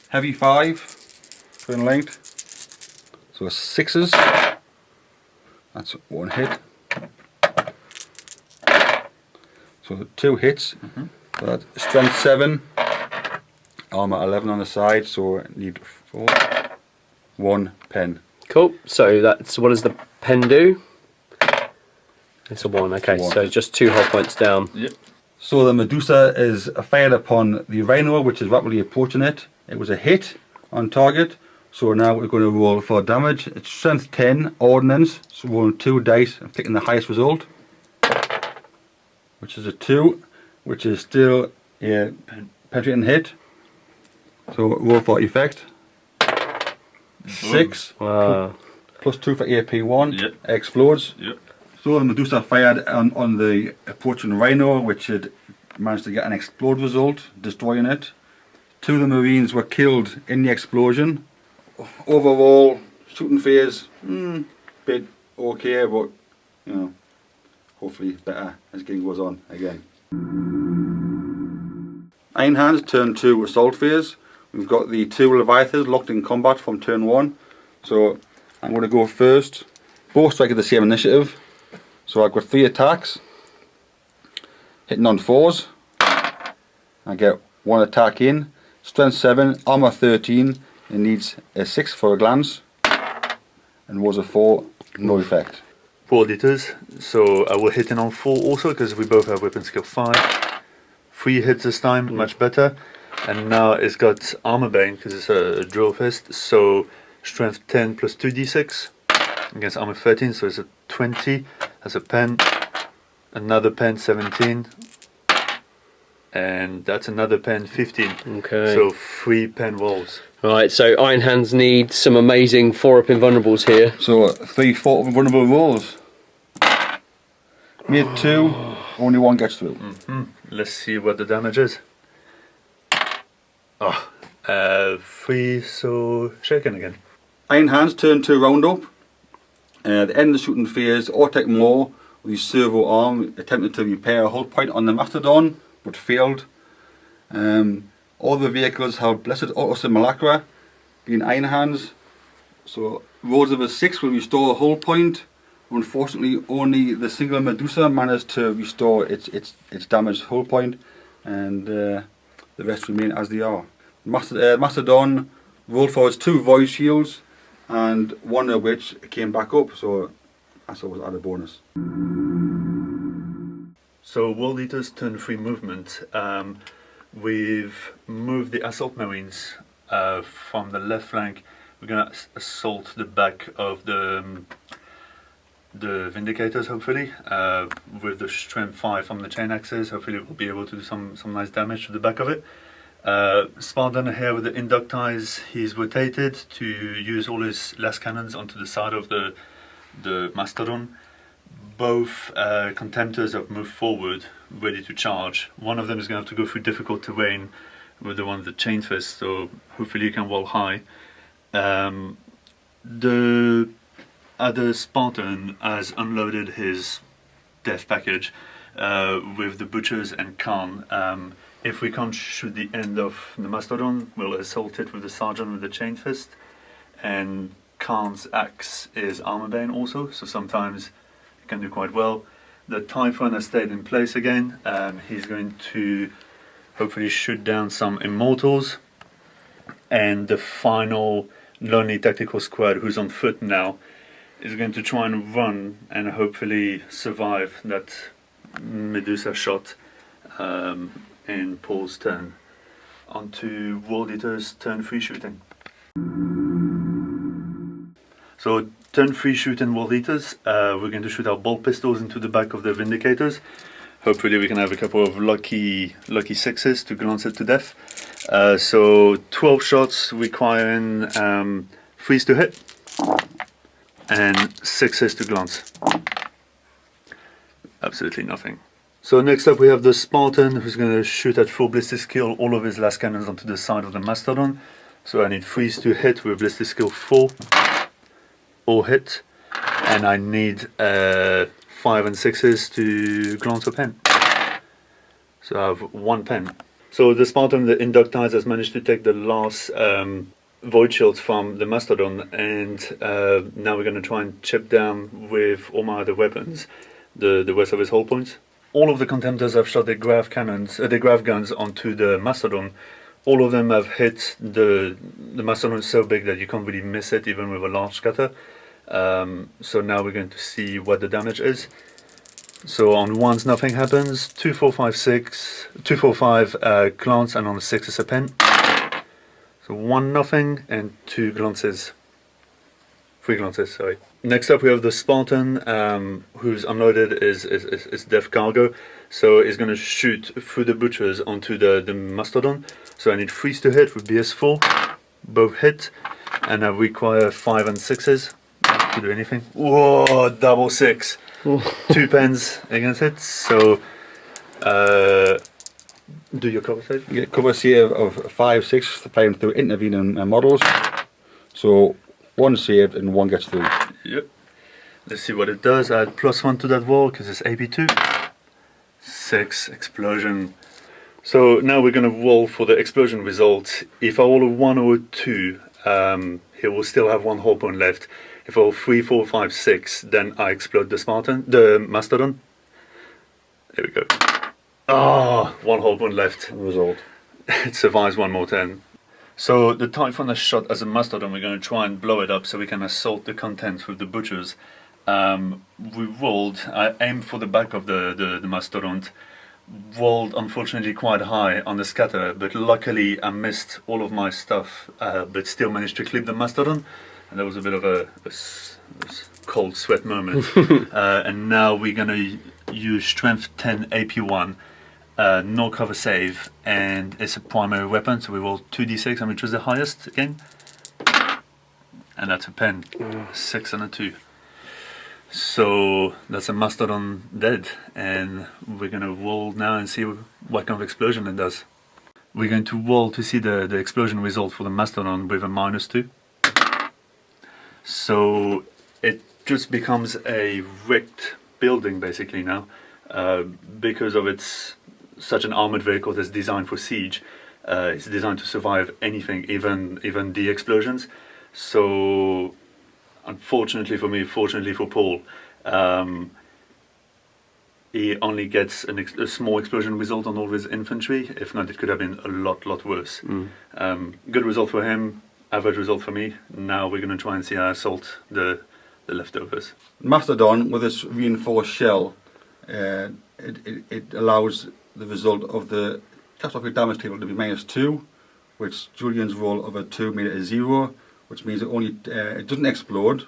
Heavy 5 in length. So 6s. That's 1 hit. So 2 hits. So that's strength 7. Armor 11 on the side, so I need 4. 1 pen. Cool. So that's, what does the pen do? It's a 1. Okay, so just 2 hull points down. Yep. So the Medusa is fired upon the Rhino, which is rapidly approaching it. It was a hit on target, so now we're going to roll for damage. It's strength 10 ordnance, so rolling 2 dice and picking the highest result, which is a 2, which is still a penetrating hit. So roll for effect. 6 plus 2 for AP1. Yep. Explodes. Yep. So the Medusa fired on the approaching Rhino, which had managed to get an explode result, destroying it. 2 of the Marines were killed in the explosion. Overall, shooting phase, bit okay, but you know, hopefully better as the game goes on again. Iron Hands turn 2 assault phase. We've got the 2 Leviathans locked in combat from turn 1. So I'm going to go first. Both strike at the same initiative. So I've got 3 attacks. Hitting on 4s. I get 1 attack in. Strength 7, armor 13. It needs a 6 for a glance. And was a 4, no effect. 4 liters, so I will hit in on 4 also because we both have weapon skill 5. 3 hits this time, much better. And now it's got armor bane because it's a drill fist, so strength 10 plus 2d6 against armor 13, so it's a 20. That's a pen, another pen 17, and that's another pen 15. Okay. So 3 pen rolls. Right, so Iron Hands need some amazing 4-up invulnerables here. So 3 4 vulnerable rolls. Made 2, only 1 gets through. Let's see what the damage is. 3, so shaken again. Iron Hands turn 2 round up. At the end of the shooting phase, Ortec Moore with his servo arm attempted to repair a hull point on the Mastodon, but failed. All the vehicles have blessed auto simulacra, being Iron Hands. So rolls of a 6 will restore a hull point. Unfortunately, only the single Medusa managed to restore its damaged hull point, and the rest remain as they are. Mastodon rolled for its 2 void shields, and 1 of which came back up, so that's always added bonus. So World Eater's turn 3 movement. We've moved the assault marines from the left flank. We're gonna assault the back of the Vindicators, hopefully, with the strength 5 from the chain axes. Hopefully we'll be able to do some nice damage to the back of it. Spartan here with the inductize, he's rotated to use all his las cannons onto the side of the Mastodon. Both contemptors have moved forward, ready to charge. One of them is going to have to go through difficult terrain with the one with the chain fist, so hopefully you can wall high. The other Spartan has unloaded his death package with the butchers and Kharn. If we can't shoot the end of the Mastodon, we'll assault it with the sergeant with the chain fist. And Kharn's axe is armor bane also, so sometimes it can do quite well. The Typhon has stayed in place again. He's going to hopefully shoot down some immortals. And the final lonely tactical squad, who's on foot now, is going to try and run and hopefully survive that Medusa shot in Paul's turn onto World Eater's turn 3 shooting. So turn 3 shooting World Eaters, we're going to shoot our bolt pistols into the back of the Vindicators. Hopefully we can have a couple of lucky sixes to glance it to death. So 12 shots requiring 3s to hit and 6s to glance. Absolutely nothing. So next up we have the Spartan, who's going to shoot at full ballistic skill all of his last cannons onto the side of the Mastodon. So I need 3s to hit with ballistic skill 4 or hit, and I need 5 and 6s to glance a pen. So I have 1 pen. So the Spartan, the Inductize, has managed to take the last Void Shields from the Mastodon, and now we're going to try and chip down with all my other weapons the rest of his hull points. All of the Contemptors have shot their grav cannons, their grav guns onto the Mastodon. All of them have hit the Mastodon is so big that you can't really miss it even with a large scatter. So now we're going to see what the damage is. So on 1s nothing happens, 2, 4, 5, 6, 2, 4, 5 glance, and on 6 is a pen. So 1 nothing and 2 glances. 3 glances, sorry. Next up we have the Spartan, who's unloaded is Death Cargo. So he's going to shoot through the Butchers onto the Mastodon. So I need 3s to hit with BS4, both hit, and I require 5 and 6s to do anything. Whoa, double 6. 2 pens against it, so do your cover save? You get cover save of 5, 6, firing through intervening models. So 1 saved and 1 gets through. Yep. Let's see what it does. I add +1 to that wall because it's AP2. 6, explosion. So now we're going to roll for the explosion result. If I roll a 1 or a 2, he will still have 1 hull point left. If I roll 3, 4, 5, 6, then I explode the Mastodon. There we go. Ah, 1 hull point left. Result. It survives 1 more turn. So the Typhon is shot as a Mastodon. We're going to try and blow it up so we can assault the contents with the Butchers. We rolled. I aimed for the back of the Mastodon. Rolled unfortunately quite high on the scatter, but luckily I missed all of my stuff, but still managed to clip the Mastodon. And that was a bit of a cold sweat moment. And now we're going to use Strength 10 AP1, no cover save, and it's a primary weapon, so we roll 2d6 and we choose the highest again. And that's a pen, 6 and a 2. So that's a Mastodon dead, and we're going to roll now and see what kind of explosion it does. We're going to roll to see the explosion result for the Mastodon with a -2. So it just becomes a wrecked building basically now, because of its such an armored vehicle that's designed for siege. It's designed to survive anything, even the explosions. So unfortunately for me, fortunately for Paul, he only gets a small explosion result on all of his infantry. If not, it could have been a lot worse. Good result for him, average result for me. Now we're going to try and see how I assault the leftovers. Mastodon, with its reinforced shell, it allows the result of the catastrophic damage table to be -2, which Julien's roll of a 2 made it a 0, which means it doesn't explode.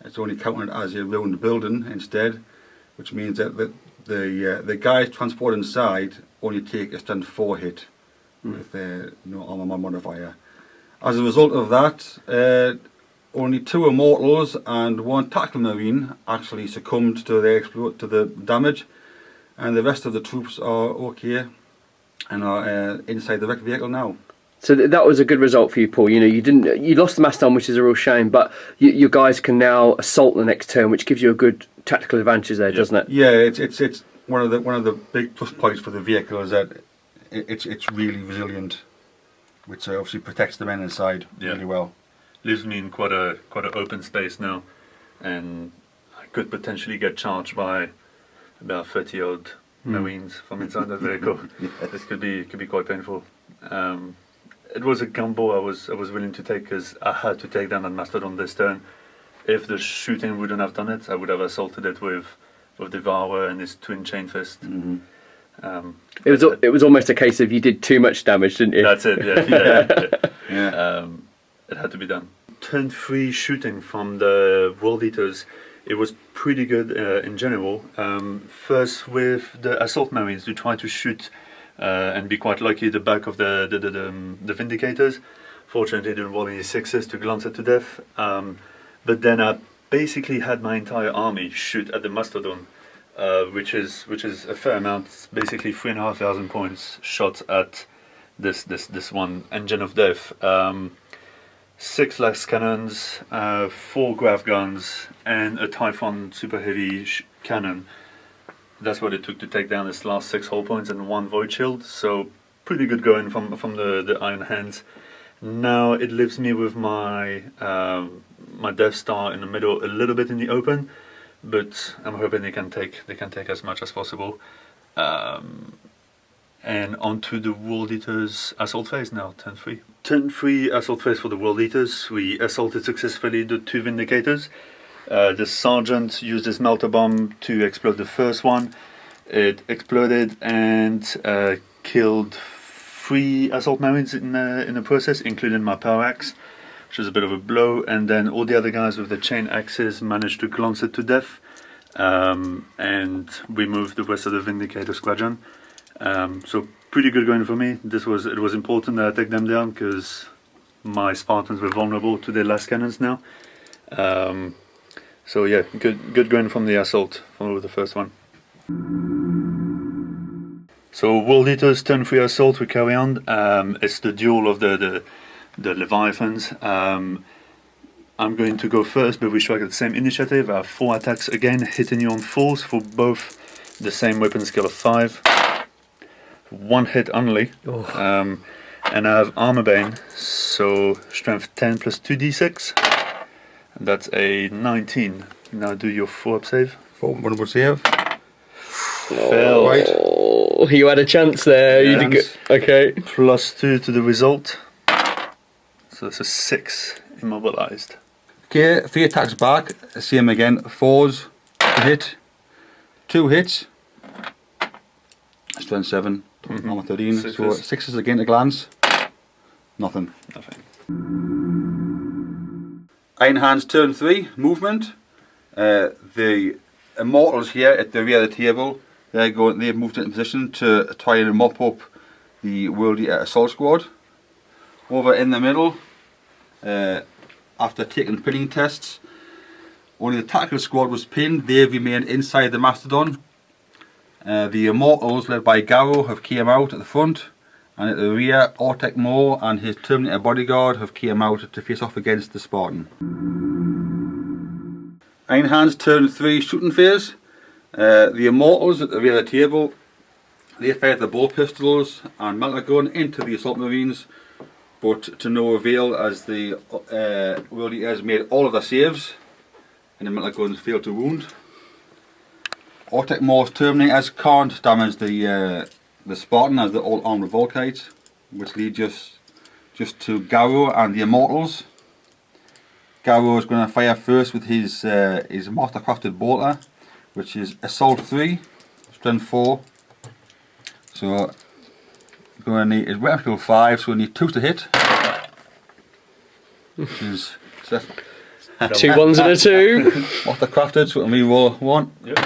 It's only counted as a ruined building instead, which means that the guys transported inside only take a strength 4 hit with no armor modifier. As a result of that, only 2 Immortals and 1 Tactical Marine actually succumbed to the damage, and the rest of the troops are okay and are inside the wrecked vehicle now. So that was a good result for you, Paul. You know, you lost the Mastodon, which is a real shame, but your guys can now assault the next turn, which gives you a good tactical advantage there, doesn't it? Yeah, it's one of the big plus points for the vehicle is that it's really resilient, which obviously protects the men inside really well. Leaves me in quite a open space now, and I could potentially get charged by about 30 odd Marines from inside that vehicle. This could be quite painful. It was a gamble I was willing to take because I had to take down that Mastodon this turn. If the shooting wouldn't have done it, I would have assaulted it with of Devourer and his twin chain fist. It was almost a case of you did too much damage, didn't you? That's it. Yeah. Yeah. It had to be done. Turn 3 shooting from the World Eaters. It was pretty good in general. First with the Assault Marines, you try to shoot and be quite lucky at the back of the Vindicators. Fortunately, didn't roll any 6s to glance it to death. But then I basically had my entire army shoot at the Mastodon, which is a fair amount. It's basically 3,500 points shot at this one engine of death. 6 lax cannons, 4 grav guns, and a Typhon super heavy cannon. That's what it took to take down this last 6 hull points and 1 void shield. So pretty good going from the Iron Hands. Now it leaves me with my my Death Star in the middle, a little bit in the open, but I'm hoping they can take as much as possible. And onto the World Eaters assault phase now, turn 3. Turn 3 assault phase for the World Eaters. We assaulted successfully the 2 Vindicators. The Sergeant used his melter bomb to explode the first one. It exploded and killed 3 assault marines in the process, including my power axe, which was a bit of a blow. And then all the other guys with the chain axes managed to glance it to death. And we moved the rest of the Vindicator squadron. So pretty good going for me. It was important that I take them down because my Spartans were vulnerable to their last cannons now. So yeah, good going from the assault from the first one. So World Eaters turn 3 assault, we carry on. It's the duel of the Leviathans. I'm going to go first, but we strike at the same initiative. I have 4 attacks again, hitting you on 4s for both the same weapon skill of 5. 1 hit only. And I have Armor Bane, so strength 10 plus 2d6. And that's a 19. Now do your 4-up save. 4 save. Failed. Right. Oh, you had a chance there. You did good. Okay. Plus 2 to the result. So it's a 6 immobilized. Okay, 3 attacks back. Same again. 4s to hit. 2 hits. Strength 7. Armor 13. So 6s again to glance. Nothing. Iron Hands turn 3. Movement. The Immortals here at the rear of the table. They've moved into position to try and mop up the World Eater Assault Squad. Over in the middle, after taking pinning tests, only the Tactical Squad was pinned. They've remained inside the Mastodon. The Immortals, led by Garro, have came out at the front, and at the rear, Ortec Moore and his Terminator bodyguard have came out to face off against the Spartan. Iron Hands turn 3 shooting phase. The Immortals at the rear of the table, they fired the bow pistols and melter gun into the Assault Marines, but to no avail as the World Eaters made all of their saves and the melter guns failed to wound. Ortec Moore's Terminators can't damage the Spartan as they're all armed with Volkites, which leads us just to Garro and the Immortals. Garro is going to fire first with his mastercrafted bolter, which is Assault 3, Strength 4. So we're going to need his weapon skill 5, so we need 2s to hit. Which is 2 1s and a 2. mastercrafted, so it'll be roll 1. Yep.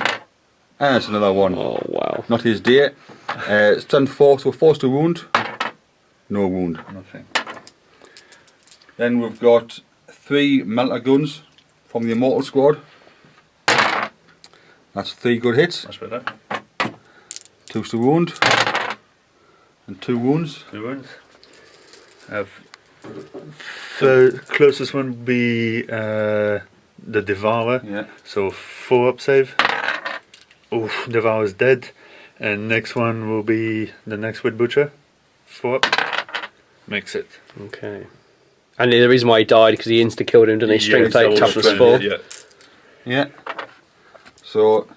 And it's another 1. Oh wow. Not his day. Strength 4, so forced to wound. No wound. Nothing. Then we've got 3 melter guns from the Immortal Squad. That's 3 good hits. Much better. 2s to wound. And 2 wounds. 2 wounds. The closest one would be the Devourer. Yeah. So 4-up save. Oof, Devourer's dead. And next one will be the next Wit Butcher. 4-up. Makes it. Okay. And the reason why he died because he insta killed him, didn't he? Strength 8, toughness 4. Yeah. Yeah. So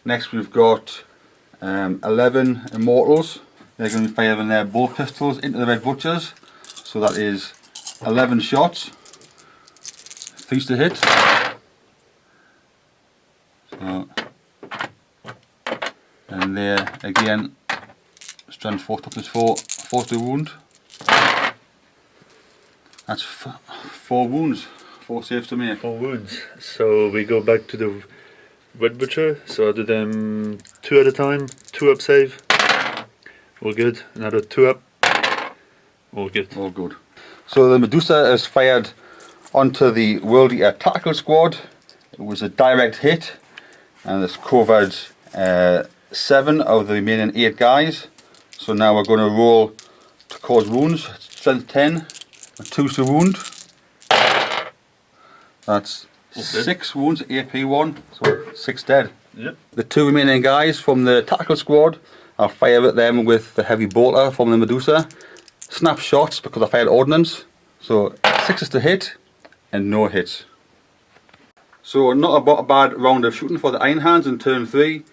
next we've got 11 Immortals. They're going to be firing their bow pistols into the Red Butchers. So that is 11 shots. 3s to hit. So Again, strength 4, toughness 4, force to wound. That's 4 wounds, 4 saves to make. 4 wounds. So we go back to the Red Butcher. So I do them 2 at a time, 2 up save. All good. Another 2 up. All good. All good. So the Medusa is fired onto the World Eater Tactical Squad. It was a direct hit, and it's covered 7 of the remaining 8 guys. So now we're going to roll to cause wounds. Strength 10, 2 to wound. That's 6 wounds, AP 1, so 6 dead. Yep. The 2 remaining guys from the Tactical Squad, I'll fire at them with the heavy bolter from the Medusa. Snap shots because I fired ordnance. So 6s to hit and no hits. So not a bad round of shooting for the Iron Hands in turn 3.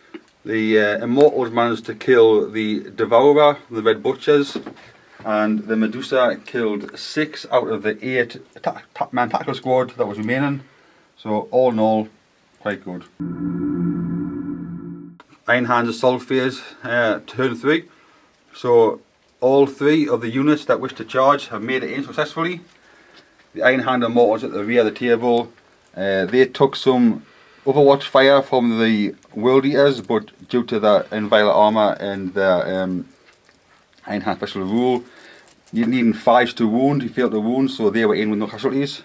The Immortals managed to kill the Devourer, the Red Butchers, and the Medusa killed 6 out of the 8 man tactical squad that was remaining. So all in all, quite good. Iron Hands assault phase, turn 3. So all 3 of the units that wish to charge have made it in successfully. The Iron Hand Immortals at the rear of the table, they took some Overwatch fire from the World Eaters, but due to their inviolate armour and their Iron Hand special rule, you needing 5s to wound, you failed to wound, so they were in with no casualties.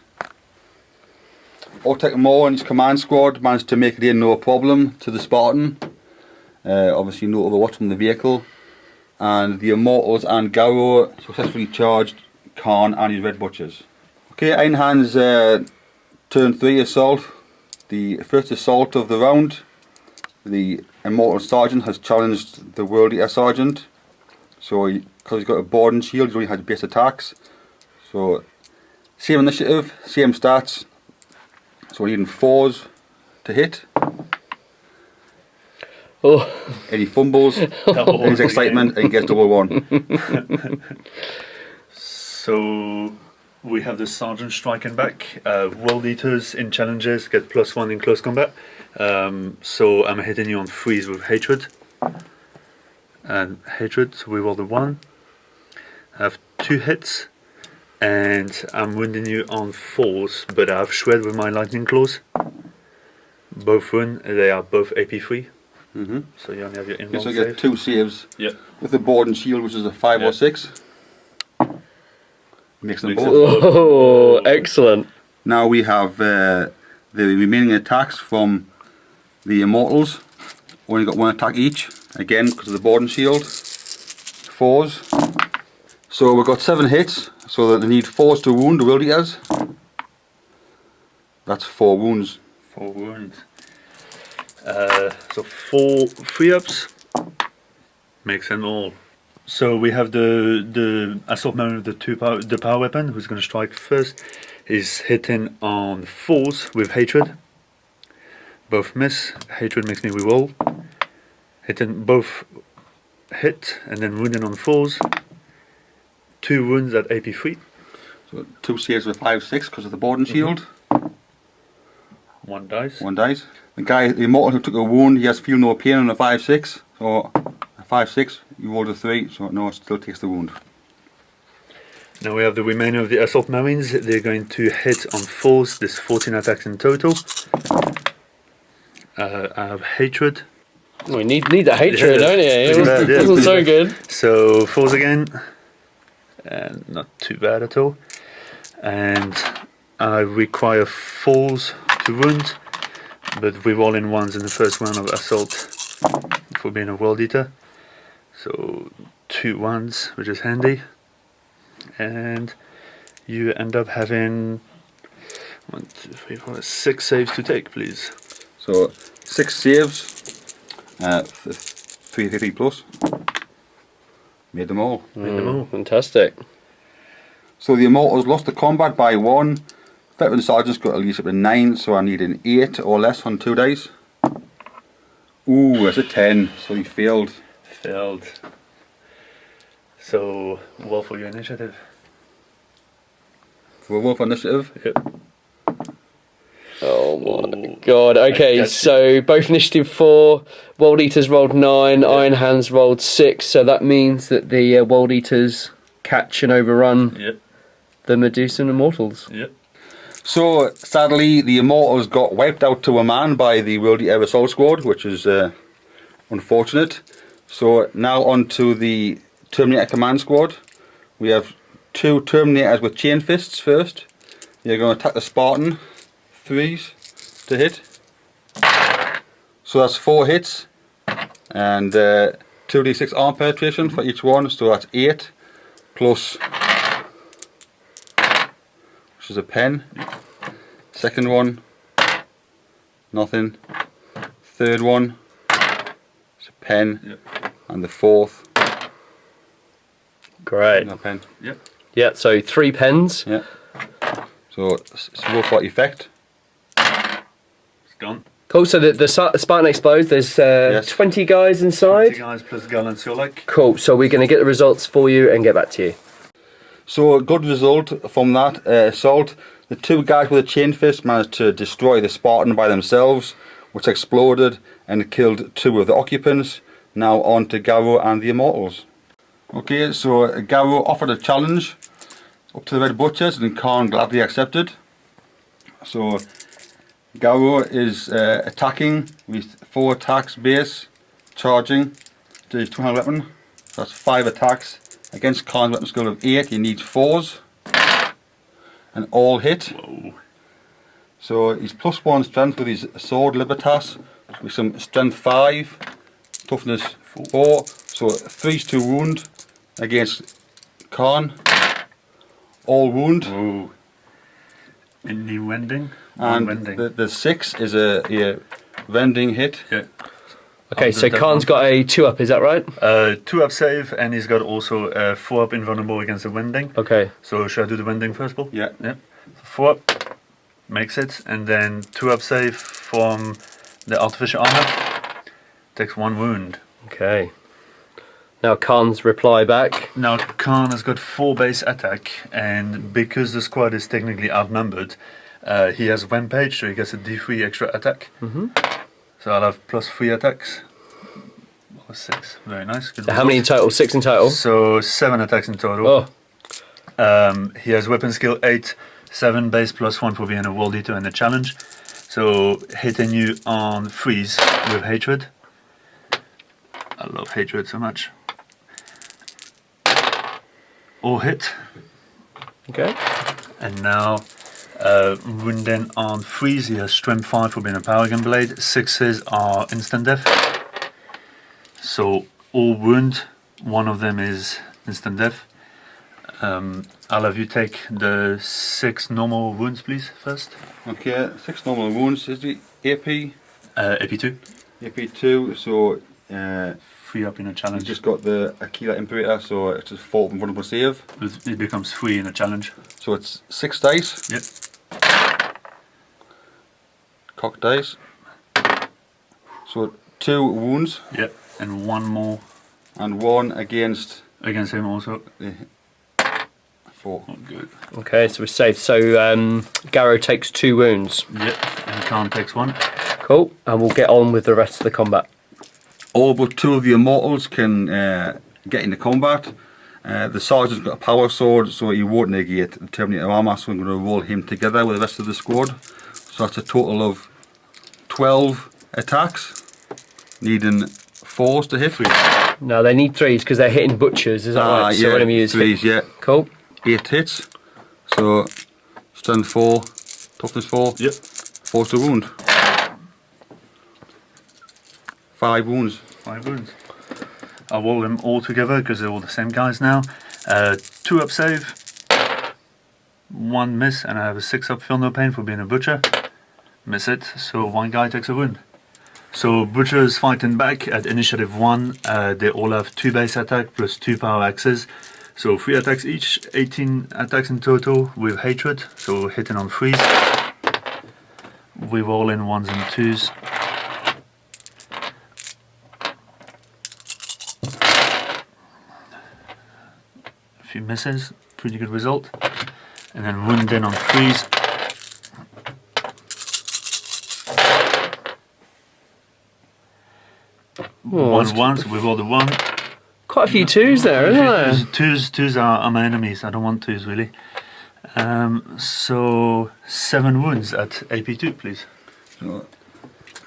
Ortec Moore and his command squad managed to make it in no problem to the Spartan. Obviously no Overwatch from the vehicle. And the Immortals and Garro successfully charged Kharn and his Red Butchers. Okay, Iron Hands turn 3 assault. The first assault of the round. The Immortal Sergeant has challenged the World Eater Sergeant. So because he's got a board and shield, he only had base attacks. So same initiative, same stats. So we're needing 4s to hit. Oh. And he fumbles, and his excitement, and he gets double 1. So we have the Sergeant striking back. World Eaters in challenges get +1 in close combat. So I'm hitting you on freeze with hatred. And hatred, so we roll the 1. I have 2 hits. And I'm wounding you on 4s, but I have shred with my lightning claws. Both wound, they are both AP 3. So you only have your inbound so you get 2 saves. Yeah. With the board and shield, which is a 5 or 6. Makes them both. Oh, excellent. Now we have the remaining attacks from the Immortals. Only got 1 attack each, again because of the board and shield. 4s. So we've got 7 hits, so that they need 4s to wound the World Eaters. That's 4 wounds. 4 wounds. So 4 3-ups makes them all. So we have the assault man with the power weapon who's going to strike first. He's hitting on 4s with hatred. Both miss. Hatred makes me reroll. Hitting both hit and then wounding on 4s. 2 wounds at AP 3. So 2 saves with 5, 6 because of the board and shield. 1 dice. 1 dice. The Immortal who took a wound, he has feel no pain on a 5, 6. So a 5, 6, you rolled a 3, so no, it still takes the wound. Now we have the remainder of the Assault Marines. They're going to hit on 4s. There's 14 attacks in total. I have hatred. We need that hatred, don't you? It wasn't so good. So 4s again. And not too bad at all. And I require 4s to wound, but we roll in 1s in the first round of assault for being a World Eater. So 2 1s, which is handy. And you end up having 1, 2, 3, 4, 6 saves to take, please. So 6 saves, 350 plus. Made them all. Fantastic. So the Immortals lost the combat by 1. Veteran Sergeants got at least up to 9, so I need an 8 or less on 2 dice. Ooh, that's a 10, so he failed. Failed. So, roll for your initiative. For a roll for initiative? Yep. Oh my God. Okay, so both initiative 4. World Eaters rolled 9. Iron Hands rolled 6. So that means that the World Eaters catch and overrun the Medusa and Immortals. Yep. So sadly, the Immortals got wiped out to a man by the World Eater Assault Squad, which is unfortunate. So now on to the Terminator Command Squad. We have 2 Terminators with chain fists first. They're going to attack the Spartan. 3s to hit. So that's 4 hits. And 2d6 arm penetration for each one. So that's 8. Plus, which is a pen. Second one, nothing. Third one, it's a pen. And the fourth, great. No pen. Yeah, so 3 pens. Yeah. So it's roll for effect. It's gone. Cool, so the Spartan explodes. There's 20 guys inside. 20 guys plus gallants, you're like. Cool, so we're going to get the results for you and get back to you. So a good result from that assault. The 2 guys with a chain fist managed to destroy the Spartan by themselves, which exploded and killed 2 of the occupants. Now on to Garro and the Immortals. Okay, so Garro offered a challenge up to the Red Butchers, and Kharn gladly accepted. So Garro is attacking with 4 attacks base, charging to his 2-handed weapon. So that's 5 attacks. Against Kharn's weapon skill of 8, he needs 4s. And all hit. Whoa. So he's +1 strength with his sword Libertas, with some strength 5, toughness 4. So 3's to wound against Kharn. All wound. Whoa. Any wending? And Wending. the 6 is a vending hit. Yeah. Okay, so Kharn's got a 2-up, is that right? 2-up save, and he's got also 4-up invulnerable against the wending. Okay. So should I do the wending first, Paul? Yeah. Yeah. 4-up makes it, and then 2-up save from the artificial armor takes 1 wound. Okay. Now Kharn's reply back. Now Kharn has got 4 base attack, and because the squad is technically outnumbered, he has Rampage, so he gets a D3 extra attack. So I'll have +3 attacks. Or 6. Very nice. Good How many in total? 6 in total? So 7 attacks in total. Oh. He has weapon skill 8, 7 base +1 for being a World Eater and a challenge. So hitting you on freeze with hatred. I love hatred so much. All hit. Okay. And now wounding on freeze, he has strength 5 for being a Paragon Blade. 6s are instant death. So all wound, one of them is instant death. I'll have you take the 6 normal wounds, please, first. Okay, 6 normal wounds. Is the AP? AP2. AP2, so 3 up in a challenge. he's just got the Aquila Imperator, so it's just 4 vulnerable save. It becomes 3 in a challenge. So it's 6 dice. Yep. Cock dice. So 2 wounds. Yep. And 1 more. And 1 against Against him also. 4. Oh, good. Okay, so we're safe. So Garro takes 2 wounds. Yep. And Kharn takes 1. Cool. And we'll get on with the rest of the combat. All but 2 of the Immortals can get into combat. The Sergeant's got a power sword, so he won't negate the Terminator armor, so I'm going to roll him together with the rest of the squad. So that's a total of 12 attacks, needing 4s to hit. No, they need 3s because they're hitting butchers, is that right? Yeah, so we're going to use 3s, yeah. Cool. 8 hits. So strength 4, toughness 4. Yep. 4 to wound. 5 wounds. 5 wounds. I'll roll them all together because they're all the same guys now. 2 up save, 1 miss, and I have a 6 up feel no pain for being a butcher. Miss it, so 1 guy takes a wound. So butchers fighting back at initiative 1. They all have 2 base attack plus 2 power axes. So 3 attacks each, 18 attacks in total with hatred. So hitting on freeze. We roll in 1s and 2s. Few misses, pretty good result. And then wounding on freeze. One ones, we rolled a 1. Quite a few 2s there, isn't there? Twos are my enemies. I don't want 2s really. So 7 wounds at AP2, please. So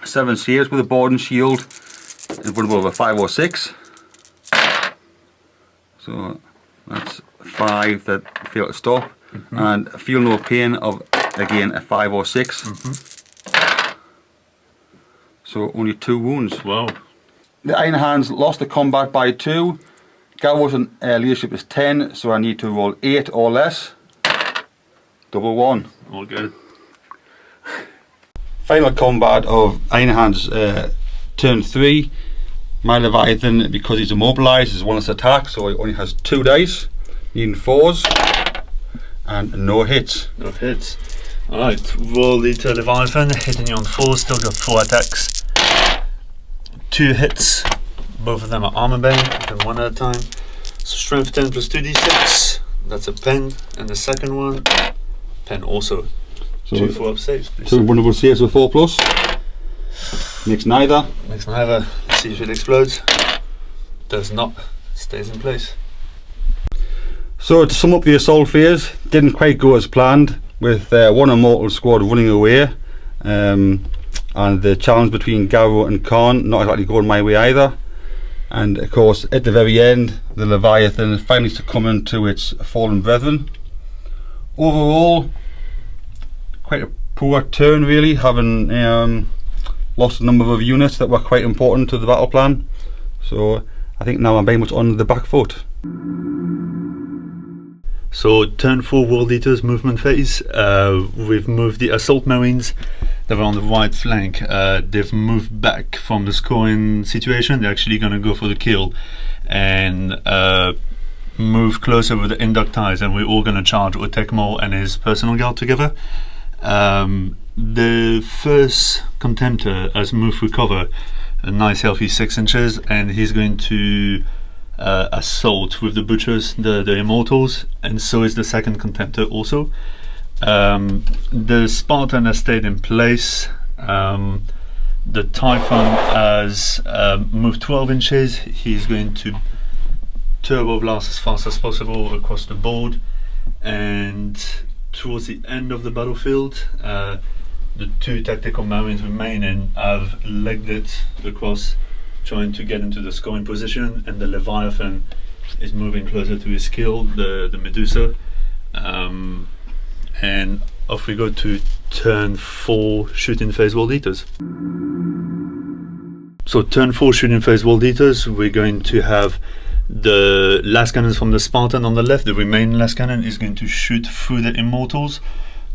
7 saves with a board and shield, and one above a 5 or 6. So that's 5 that fail to stop, and feel no pain of again a 5 or 6. So only 2 wounds. Wow. The Iron Hands lost the combat by 2. Garro's leadership is 10, so I need to roll 8 or less. Double 1. All good. Final combat of Iron Hands turn 3. My Leviathan, because he's immobilised, is one less attack, so he only has 2 dice, needing 4s, and no hits. No hits. Alright, roll the Leviathan, hitting you on 4, still got 4 attacks. 2 hits, both of them are armor bane, then 1 at a time. So strength 10 plus 2d6, that's a pen, and the second one, pen also. So 2 4-up saves, please. 2 vulnerable saves with 4 plus. Makes neither. Makes neither. Let's see if it explodes. Does not. Stays in place. So to sum up the assault phase, didn't quite go as planned, with one immortal squad running away, and the challenge between Garro and Kharn not exactly going my way either. And of course at the very end, the Leviathan finally succumbing to its fallen brethren. Overall, quite a poor turn really, having lost a number of units that were quite important to the battle plan. So I think now I'm very much on the back foot. So turn 4 World Eaters movement phase. We've moved the assault marines that were on the right flank. They've moved back from the scoring situation. They're actually going to go for the kill and move closer with the inductize, and we're all going to charge Otekmo and his personal guard together. The first contemptor has moved through cover a nice healthy 6 inches, and he's going to assault with the butchers, the immortals, and so is the second contemptor also. The Spartan has stayed in place. The Typhon has moved 12 inches. He's going to turbo blast as fast as possible across the board, and towards the end of the battlefield, the 2 tactical marines remaining have legged it across, trying to get into the scoring position, and the Leviathan is moving closer to his kill, the Medusa. And off we go to turn 4 shooting phase World Eaters. So turn 4 shooting phase World Eaters, we're going to have the last cannons from the Spartan on the left. The remaining last cannon is going to shoot through the immortals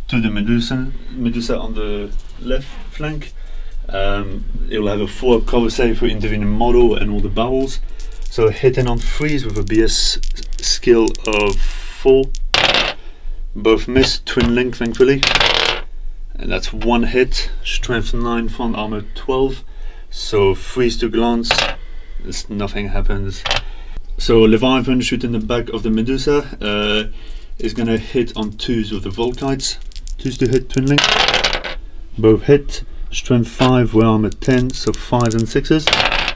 to the Medusa on the left flank. It will have a 4-up cover save for intervening model and all the barrels. So hitting on 3s with a BS skill of 4. Both miss, twin link thankfully. And that's 1 hit, strength 9, front armor 12. So 3s to glance, nothing happens. So Leviathan shooting the back of the Medusa is going to hit on 2s with the Volkites. 2s to hit, twin link. Both hit. Strength 5, we're armor 10, so 5s and 6s.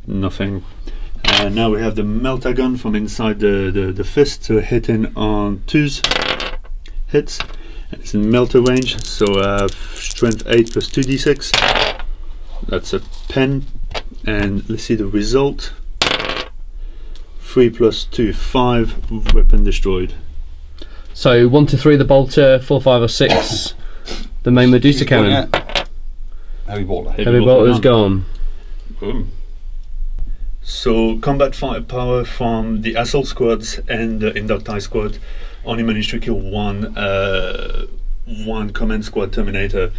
Nothing. Now we have the Meltagun from inside the fist, so hitting on 2s. Hits. It's in melter range, so strength 8 plus 2d6. That's a pen. And let's see the result. 3 plus 2, 5, weapon destroyed. So 1 to 3 the bolter, 4, 5 or 6 the main Medusa cannon. Heavy bolter. Heavy bolter's gone. Boom. So combat firepower from the assault squads and the inductize squad only managed to kill one command squad terminator.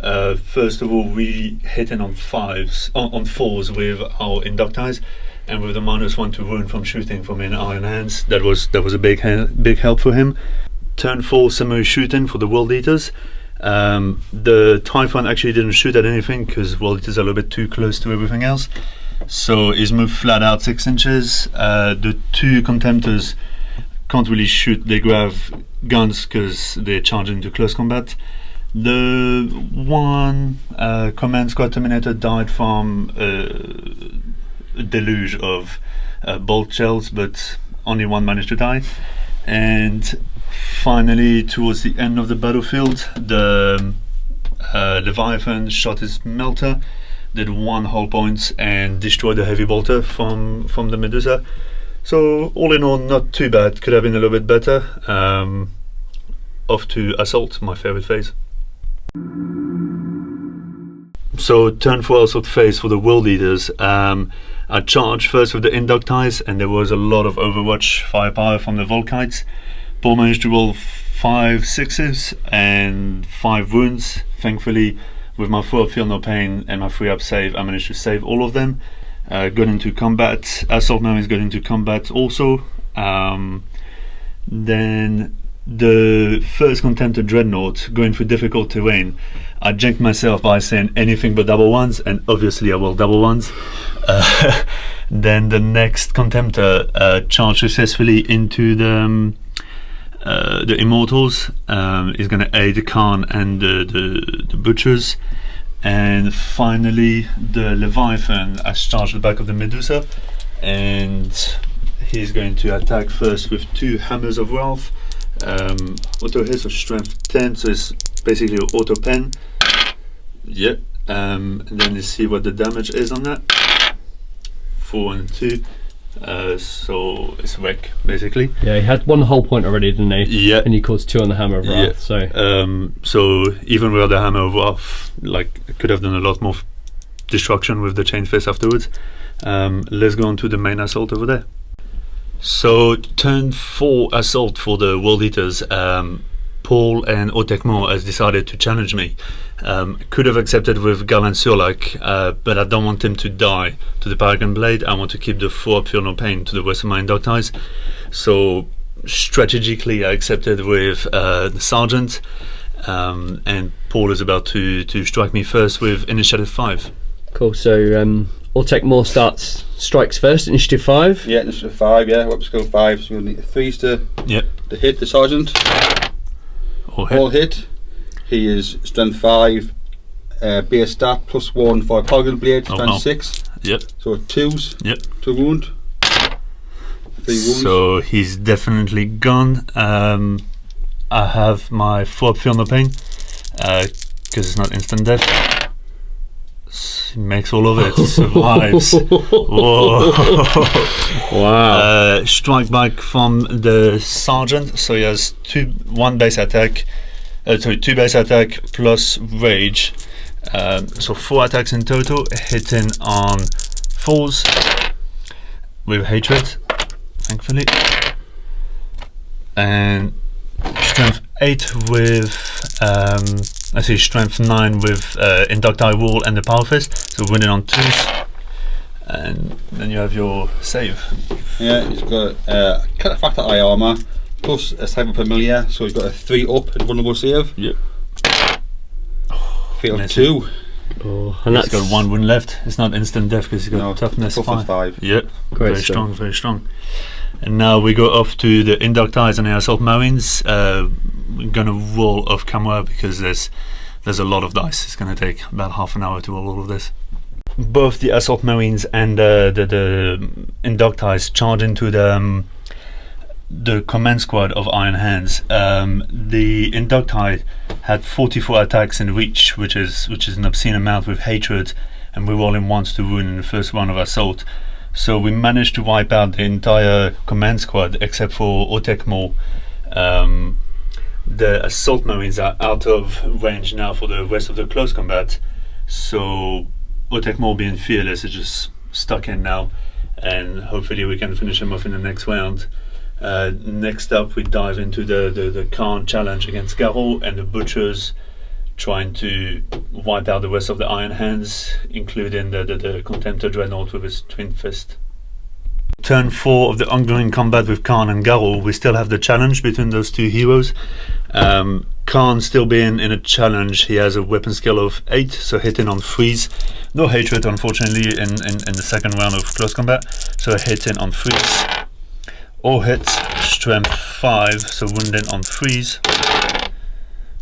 First of all, we hitting on 4s with our inductize, and with a -1 to wound from shooting from in Iron Hands, that was a big help for him. Turn 4 summary shooting for the World Eaters. The Typhon actually didn't shoot at anything because World Eaters are a little bit too close to everything else, so he's moved flat out 6 inches. The 2 contemptors can't really shoot, they grab guns because they're charging into close combat. The 1 command squad terminator died from a deluge of bolt shells, but only one managed to die. And finally, towards the end of the battlefield, the Leviathan shot his melter, did 1 hull point and destroyed the heavy bolter from the Medusa. So all in all, not too bad. Could have been a little bit better. Off to assault, my favorite phase. So turn 4 assault phase for the world leaders. I charged first with the Inductize, and there was a lot of Overwatch firepower from the Volkites. Paul managed to roll 5 sixes and 5 wounds. Thankfully, with my 4 up feel no pain and my 3 up save, I managed to save all of them. Got into combat. Assault Marines got into combat also. Then the first Contemptor Dreadnought going through difficult terrain. I janked myself by saying anything but double ones, and obviously I will double ones. Then the next Contemptor charged successfully into the Immortals. Is going to aid the Kharn and the Butchers. And finally the Leviathan has charged the back of the Medusa, and he's going to attack first with 2 Hammers of Wealth. Auto hits of strength 10, so it's basically an auto pen. Yep. And then you see what the damage is on that. 4 and 2. So it's wreck basically. Yeah, he had 1 hull point already, didn't he? Yeah. And he caused 2 on the Hammer of Wrath. Yeah. So so even without the Hammer of Wrath, like, I could have done a lot more destruction with the Chain Fist afterwards. Let's go on to the main assault over there. So turn 4 assault for the World Eaters. Paul and Otekmo has decided to challenge me. Could have accepted with Garland Surlak, but I don't want him to die to the Paragon Blade. I want to keep the 4 up Feel No Pain to the west of my Inductize. So strategically I accepted with the Sergeant, and Paul is about to strike me first with Initiative 5. cool. So Otekmo strikes first, Initiative 5. Yeah, Initiative 5, yeah, weapon skill 5, so we'll need 3s to hit the Sergeant. All hit. He is strength 5, base stat +1 for a Paragon Blade, strength 6. Yep. So 2s. Yep. To wound. 3 wounds. So he's definitely gone. I have my 4 Feel No Pain, because it's not instant death. He makes all of it, survives. Whoa. Wow. Strike back from the Sergeant, so he has 2 base attack plus rage. So 4 attacks in total, hitting on 4s with hatred, thankfully. And strength 8 with strength 9 with Inductile Wall and the Power Fist, so winning on 2s. And then you have your save. Yeah, he's got Factor Eye Armour plus a Cyber Familiar, so he's got a 3 up and vulnerable save. Yep. Failed 2. Oh, and He's got 1 wound left. It's not instant death because he's got toughness 5. Yep. Great very stuff. strong, very strong. And now we go off to the Inductize and the Assault Marines. We're gonna roll off camera because there's a lot of dice. It's gonna take about half an hour to roll all of this. Both the Assault Marines and the Inductize charge into the command squad of Iron Hands. The Inductide had 44 attacks in reach, which is an obscene amount with hatred, and we roll in once to wound in the first round of assault. So we managed to wipe out the entire command squad except for Otekmo. The Assault Marines are out of range now for the rest of the close combat, so Otekmo, being fearless, is just stuck in now, and hopefully we can finish him off in the next round. Next up we dive into the Kharn challenge against Garro and the Butchers, trying to wipe out the rest of the Iron Hands, including the Contemptor Dreadnought with his twin fist. Turn 4 of the ongoing combat with Kharn and Garro, we still have the challenge between those 2 heroes. Kharn still being in a challenge, he has a weapon skill of 8, so hitting on 3s. No hatred, unfortunately, in the second round of close combat, so hitting on 3s. All hits, strength 5, so wounding on 3s.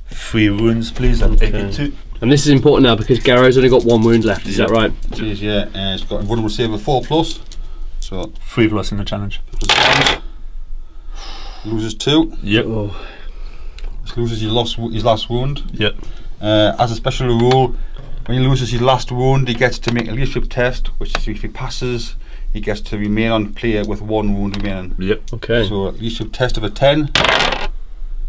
3 wounds, please, I'll take it 2. And this is important now because Garro's only got 1 wound left, is that right? It is, yeah. It's got a vulnerable save of 4+. So 3+ in the challenge. Loses 2. Yep. Oh. Loses his last wound. Yep. As a special rule, when he loses his last wound, he gets to make a leadership test, which is if he passes, he gets to remain on player with 1 wound remaining. Yep. Okay. So leadership test of a 10.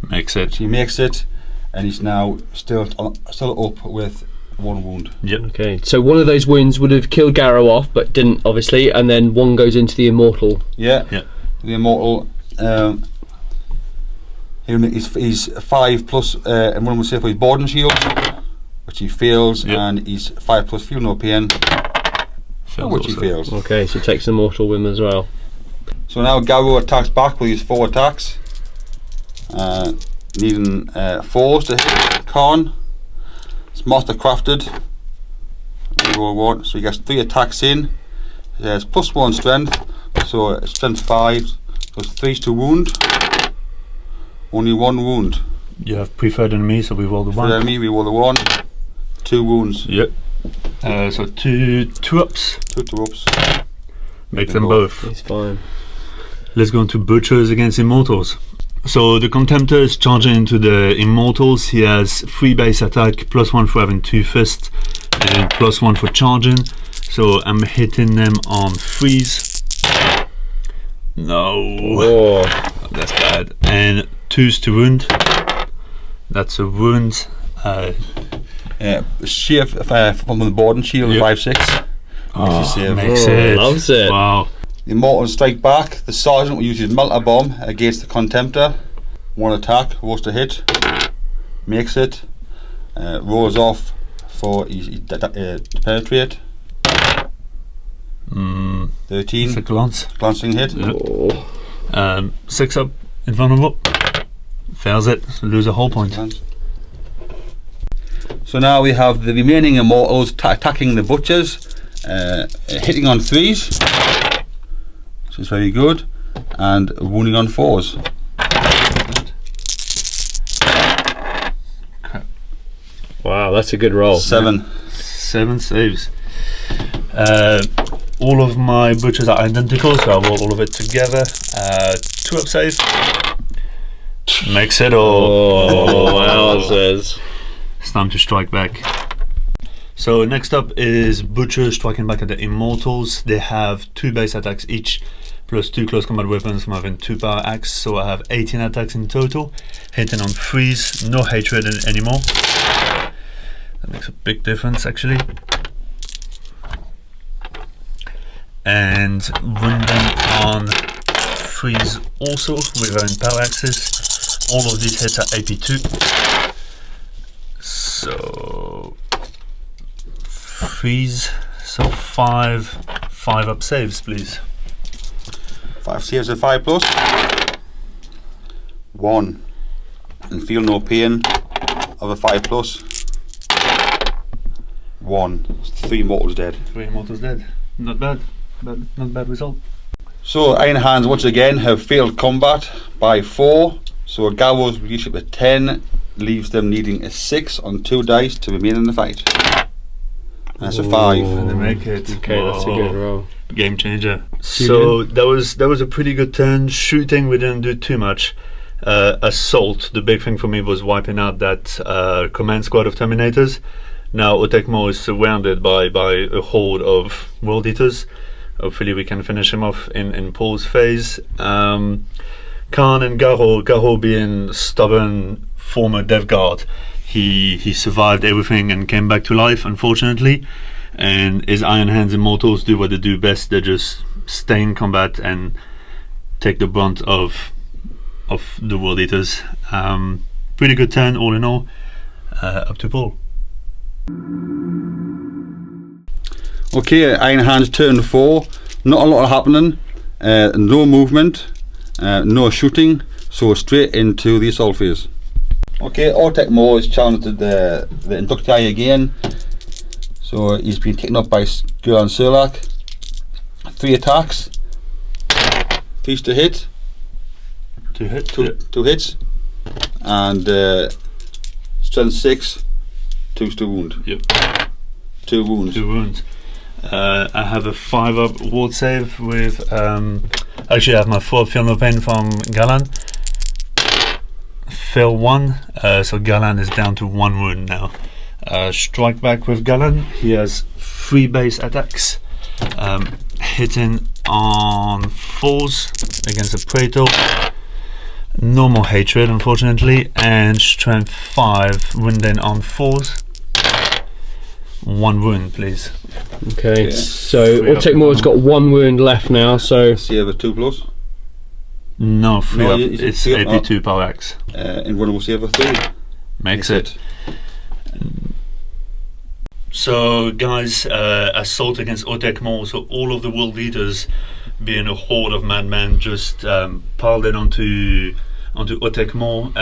Makes it. He makes it, and he's now still up with 1 wound. Yep. Okay. So one of those wounds would have killed Garro off, but didn't obviously, and then 1 goes into the Immortal. Yeah. Yeah. The Immortal. He's 5+ and one will say for his boarding shield, which he fails, and he's 5+ feel no pain, which he fails. Okay, so he takes the mortal win as well. So now Garro attacks back with his 4 attacks, needing 4s to hit Kharn. It's master crafted. So he gets 3 attacks in. He has +1 strength, so strength 5 plus 3 to wound. Only 1 wound. You have preferred enemy, so we roll the 1. For enemy, we roll the 1. 2 wounds. Yep. So two ups. 2 ups. Make them both. He's fine. Let's go into Butchers against Immortals. So the Contemptor is charging into the Immortals. He has 3 base attack, +1 for having 2 fists, and +1 for charging. So I'm hitting them on freeze. No. Oh. That's bad. And 2s to wound. That's a wound. Shield from the boarding shield, 5/6. Makes it. Loves it. Wow. The Immortals strike back. The Sergeant will use his Melter Bomb against the Contemptor. 1 attack, rolls to hit. Makes it. Rolls off for his to penetrate. 13. It's a glance. Glancing hit. Yep. Oh. 6 up, invulnerable. Fails it, lose a whole point. So now we have the remaining Immortals attacking the Butchers, hitting on 3s, which is very good, and wounding on 4s. Wow, that's a good roll. 7. 7 saves. All of my Butchers are identical, so I roll all of it together. 2 up save. Makes it all. Oh, wow, it says. It's time to strike back. So next up is Butcher striking back at the Immortals. They have 2 base attacks each, +2 close combat weapons from having 2 power axe, so I have 18 attacks in total. Hitting on freeze, no hatred anymore. That makes a big difference actually. And wounding on freeze also with own power axes. All of these hits are AP2. So freeze. So 5 up saves, please. 5 saves and 5+. 1. And feel no pain of a 5+. 1. 3 mortals dead. 3 Immortals dead. Not bad. Not bad result. So Iron Hands once again have failed combat by 4. So Garro's leadership at 10 leaves them needing a 6 on 2 dice to remain in the fight. And that's a 5. And they make it. Okay, that's a good roll. Game changer. So that was a pretty good turn. Shooting, we didn't do too much. Assault, the big thing for me was wiping out that command squad of Terminators. Now Otekmo is surrounded by a horde of World Eaters. Hopefully we can finish him off in Paul's phase. Kharn and Garro being stubborn former Dev Guard, he survived everything and came back to life, unfortunately. And his Iron Hands Immortals do what they do best. They just stay in combat and take the brunt of the World Eaters. Pretty good turn all in all. Up to Paul. Okay, Iron Hands turn 4. Not a lot happening. No movement. No shooting. So straight into the assault phase. Okay, Otekmo is challenged the inductee again. So he's been taken up by Girl and Surlak. 3 attacks. 3 to hit. 2 hits. 2 hits. And strength 6. 2 to wound. Yep. 2 wounds. 2 wounds. I have a 5-up ward save with. Actually, I have my 4 Feel No Pain from Galan. Fail 1, so Galan is down to 1 wound now. Strike back with Galan. He has 3 base attacks, hitting on 4s against a Praetor. No more hatred, unfortunately, and strength 5, wounding on 4s. 1 wound, please. Okay, so Autekmore's got 1 wound left now, so... Save a 2+. No, 3 No, up. it's It's 3 up. 82 power axe. Invulnerable save a 3. Makes it. So, guys, assault against Autekmore. So, all of the world leaders, being a horde of madmen, just piled in onto Autekmore.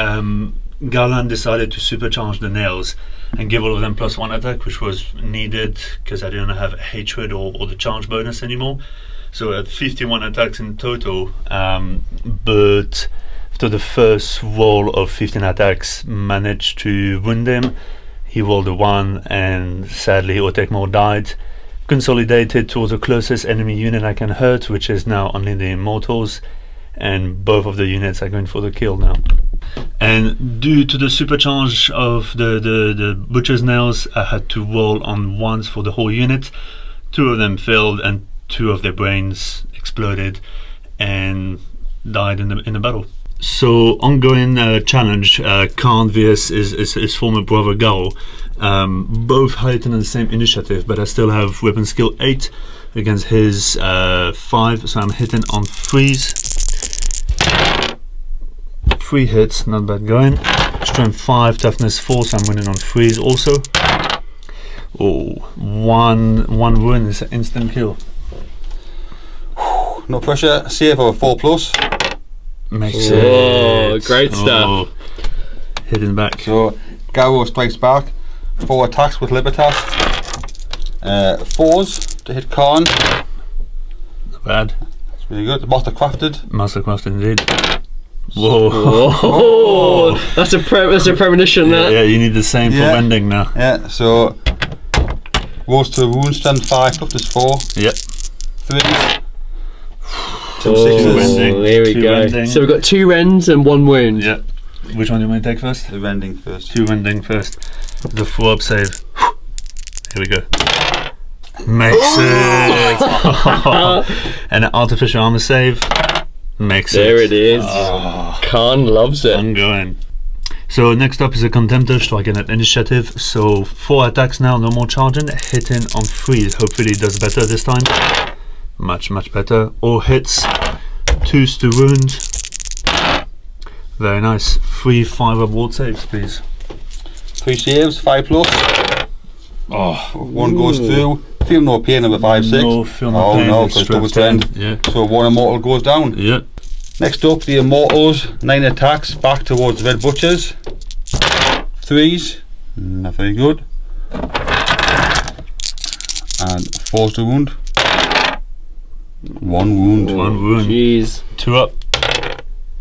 Garland decided to supercharge the nails and give all of them +1 attack, which was needed because I didn't have hatred or the charge bonus anymore. So, I had 51 attacks in total, but after the first roll of 15 attacks, managed to wound him. He rolled a 1, and sadly Autekmore died. Consolidated towards the closest enemy unit I can hurt, which is now only the Immortals, and both of the units are going for the kill now. And due to the supercharge of the Butcher's Nails, I had to roll on 1s for the whole unit. 2 of them failed, and 2 of their brains exploded and died in the battle. So, ongoing challenge, Kharn vs his former brother Garro. Both heightened on the same initiative, but I still have weapon skill 8 against his 5, so I'm hitting on 3s. 3 hits, not bad going. Strength 5, toughness 4, so I'm winning on 3s also. Oh, one wound is an instant kill. No pressure, save of a 4+. Makes Oh, it. great stuff. Hitting back. So, Garro strikes back. 4 attacks with Libertas. 4s to hit Kharn. Not bad. That's really good. Mastercrafted. Mastercraft indeed. Whoa. Oh, that's a premonition. Yeah, That. you need the same for Yeah. wending now. Yeah, so rolls to wound, strength 5, toughness 4. Yep. 3s. 2 Oh, 6s. Wending. here we 2 go. wending. So we've got 2 rends and 1 wound. Yep. Which one do you want to take first? The rending first. 2 wending first. The 4-up save. Here we go. Makes it. And an artificial armor save. Makes There it. it is. Oh, Kharn loves it. ongoing. So next up is a Contemptor striking at initiative. So 4 attacks now, no more charging. Hitting on 3. Hopefully it does better this time. Much better. All hits. 2s to wound. Very nice. 3 5-up ward saves, please. 3 saves, 5+. Oh, 1 goes through. Feel no pain of a 5/6. no, feel no Oh pain. no, It's because double strength strength. 10. Yeah. So 1 Immortal goes down. Yep. Next up, the Immortals. 9 attacks back towards the Red Butchers. 3s. Not very good. And 4s to wound. 1 wound. 1 wound. Jeez. 2 up.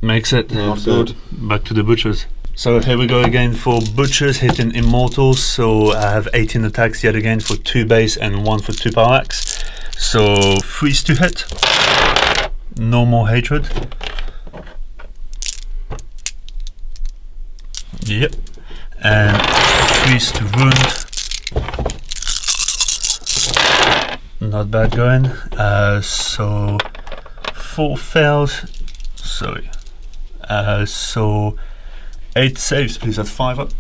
Makes it. Not good. Back to the Butchers. So here we go again for Butchers hitting Immortals. So I have 18 attacks yet again for 2 base and 1 for 2 power axe. So 3s to hit. No more hatred. Yep. And 3s to wound. Not bad going. So 4 fails. Sorry. So 8 saves, please. That's 5 up.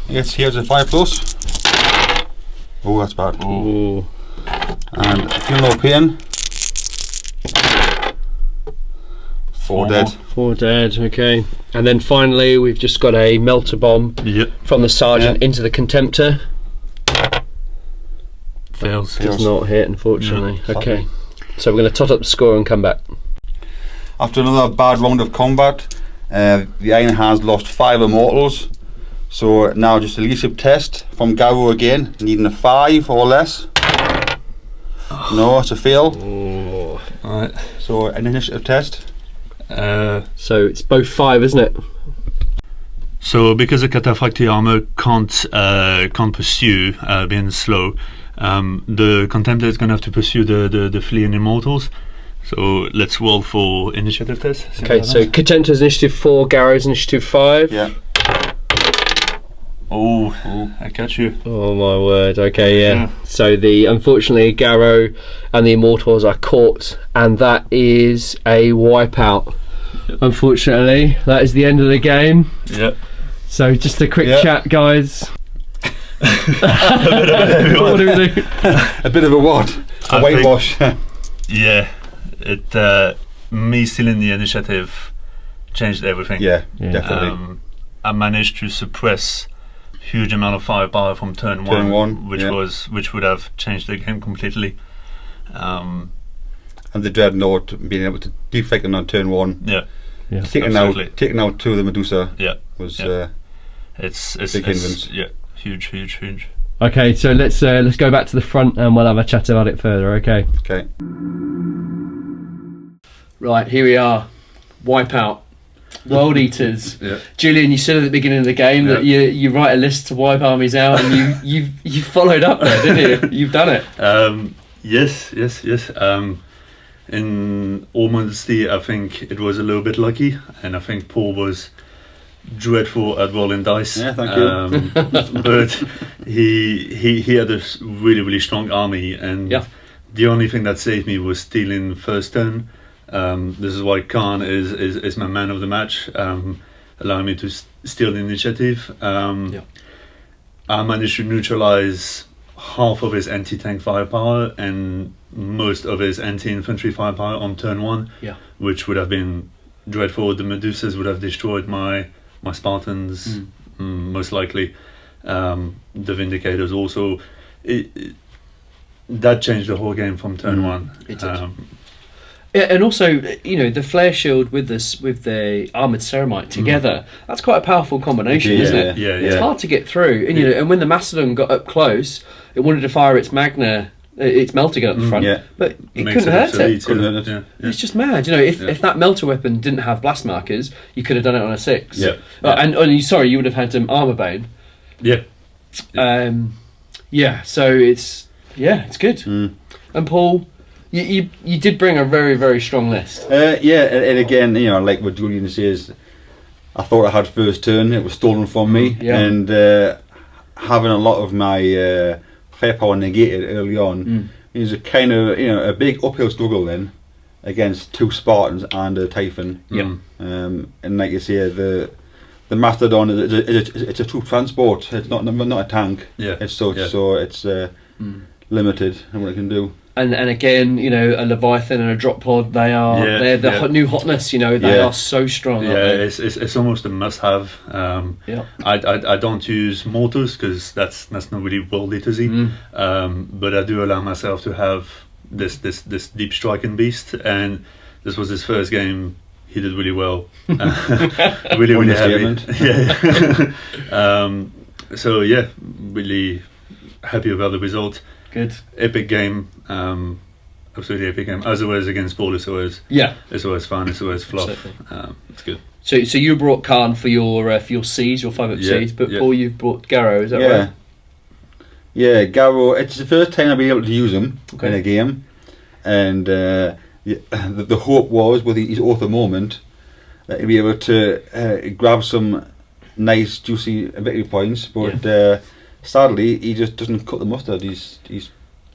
Yes, here's a 5+. Oh, that's bad. Ooh. And feel no pain. 4 dead. 4 dead, okay. And then finally, we've just got a melter bomb Yep. from the Sergeant Yeah. into the Contemptor. Fails. Fails. Does not hit, unfortunately. No. Okay. So we're going to tot up the score and come back. After another bad round of combat, the Iron Hands lost 5 Immortals. So now just a leadership test from Garro again, needing a 5 or less. No, it's a fail. Alright. So an initiative test. So it's both 5, isn't it? So because the cataphractii armor can't pursue, being slow, the contemptor is gonna have to pursue the fleeing immortals. So let's roll for initiative test. Okay, so Contemptor's initiative 4, Garro's initiative 5. Yeah. Oh, I catch you. Oh my word. Okay, yeah. So unfortunately Garro and the Immortals are caught, and that is a wipeout. Unfortunately, that is the end of the game. Yep. So just a quick chat, guys. What do we do? A bit of a what? A whitewash. Yeah. It me stealing the initiative changed everything. Yeah, definitely. I managed to suppress huge amount of firepower from turn one, which would have changed the game completely. And the Dreadnought being able to deflect them on turn 1. Yeah. Taking out 2 of the Medusa. Yeah. Was it's big hindrance. Yeah. Huge. Okay, so let's go back to the front and we'll have a chat about it further. Okay. Okay. Right, here we are. Wipeout. World Eaters. Yeah. Julien, you said at the beginning of the game that you write a list to wipe armies out, and you followed up there, didn't you? You've done it. Yes. In all modesty, I think it was a little bit lucky, and I think Paul was dreadful at rolling dice. Yeah, thank you. But he had a really strong army, and the only thing that saved me was stealing first turn. This is why Kharn is my man of the match, allowing me to steal the initiative. I managed to neutralize half of his anti-tank firepower and most of his anti-infantry firepower on turn 1, which would have been dreadful. The Medusas would have destroyed my Spartans, most likely. The Vindicators also. That changed the whole game from turn 1. It did. Yeah, and also, the flare shield with the armored ceramite together, that's quite a powerful combination, isn't it? Yeah. It's hard to get through. And and when the Mastodon got up close, it wanted to fire its Magna, its melter gun at the front, but it couldn't hurt it. It's just mad. If that melter weapon didn't have blast markers, you could have done it on a 6. Yeah. You would have had armor bane. Yeah. So it's good. And Paul, you did bring a very, very strong list. And again, like what Julian says, I thought I had first turn. It was stolen from me, and having a lot of my firepower negated early on is a kind of a big uphill struggle then against 2 Spartans and a Typhon. And like you say, the Mastodon it's a troop transport. It's not a tank. It's so it's limited in what it can do. And again, a Leviathan and a drop pod, they're the new hotness. They are so strong. It's almost a must-have. I don't use mortars because that's not really world eatersy. But I do allow myself to have this deep striking beast, and this was his first game. He did really well. really happy. So really happy about the result. Good. Epic game. Absolutely epic game. As always against Paul, it's always fun. It's always fluff. It's good. So you brought Kharn for your C's, your 5-up C's, but Paul, you've brought Garro. Is that right? Yeah, Garro. It's the first time I've been able to use him in a game, and the hope was with his author moment that he'd be able to grab some nice juicy victory points, but. Sadly, he just doesn't cut the mustard. He's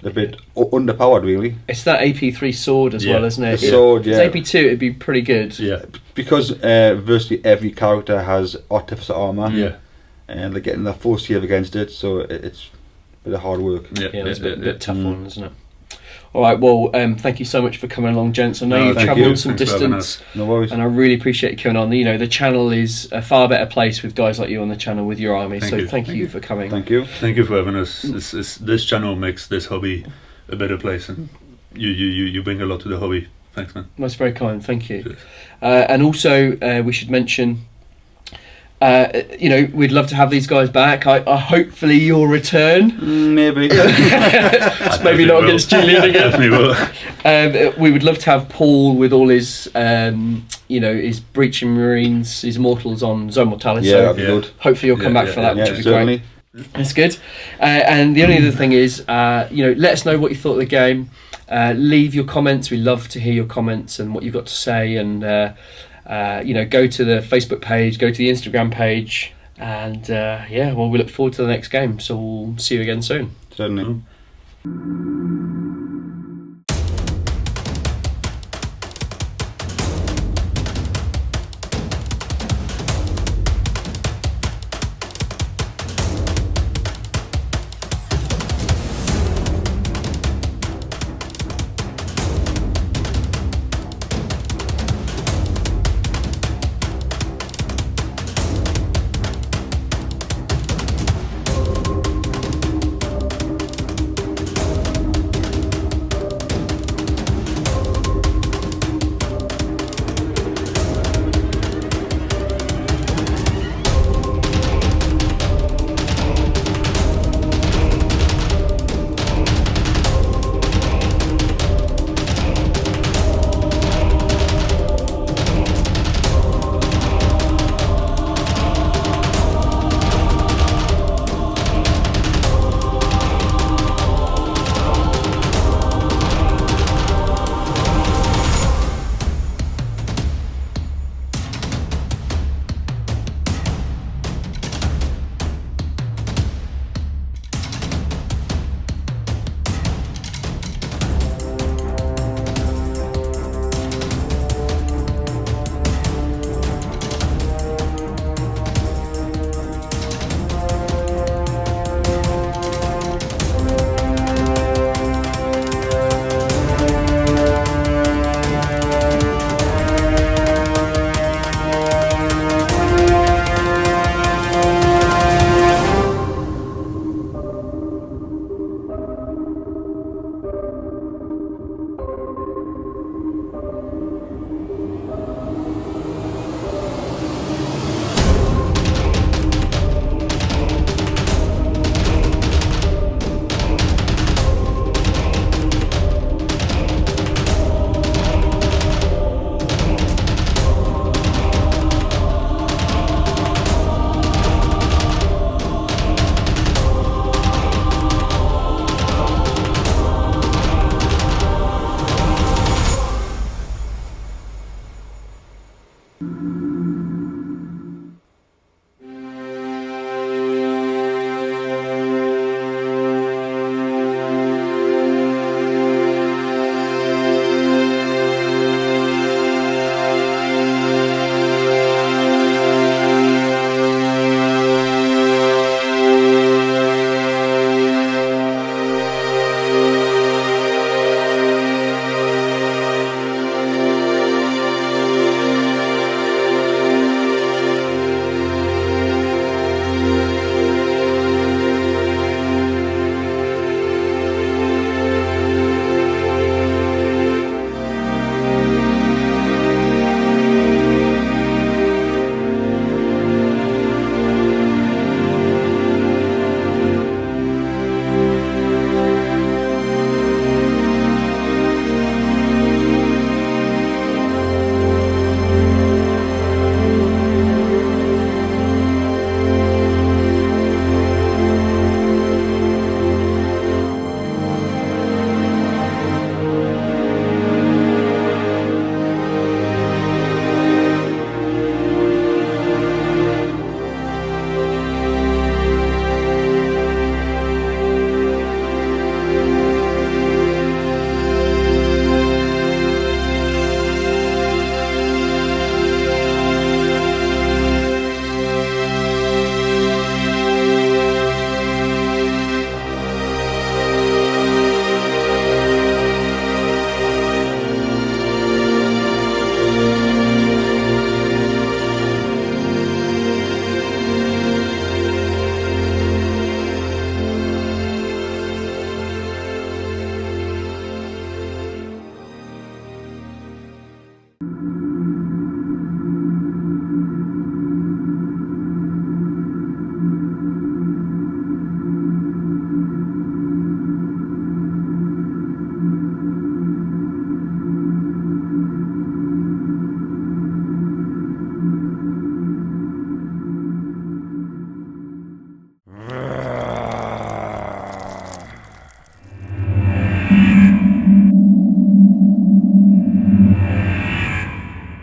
a bit underpowered, really. It's that AP3 sword as well, isn't it? The sword, If it's AP2, it'd be pretty good. Yeah. Because virtually every character has artificer armour. Yeah. And they're getting their full save against it, so it's a bit of hard work. It's a bit tough one, isn't it? All right, well, thank you so much for coming along, gents. I know you've travelled some distance, no worries, and I really appreciate you coming on. The channel is a far better place with guys like you on the channel with your army. Thank you for coming. Thank you for having us. This channel makes this hobby a better place, and you bring a lot to the hobby. Thanks, man. That's very kind. Thank you. And also, we should mention We'd love to have these guys back. Hopefully you'll return. Maybe. It's maybe not against Julien again. Definitely will. We would love to have Paul with all his, his Breaching Marines, his Immortals on Zone Mortalis. Yeah, that'd be good. Hopefully you'll come back for that, which would be certainly. great. That's good. And the only other thing is, let us know what you thought of the game. Leave your comments. We love to hear your comments and what you've got to say. And go to the Facebook page, go to the Instagram page, and we look forward to the next game. So we'll see you again soon. Certainly.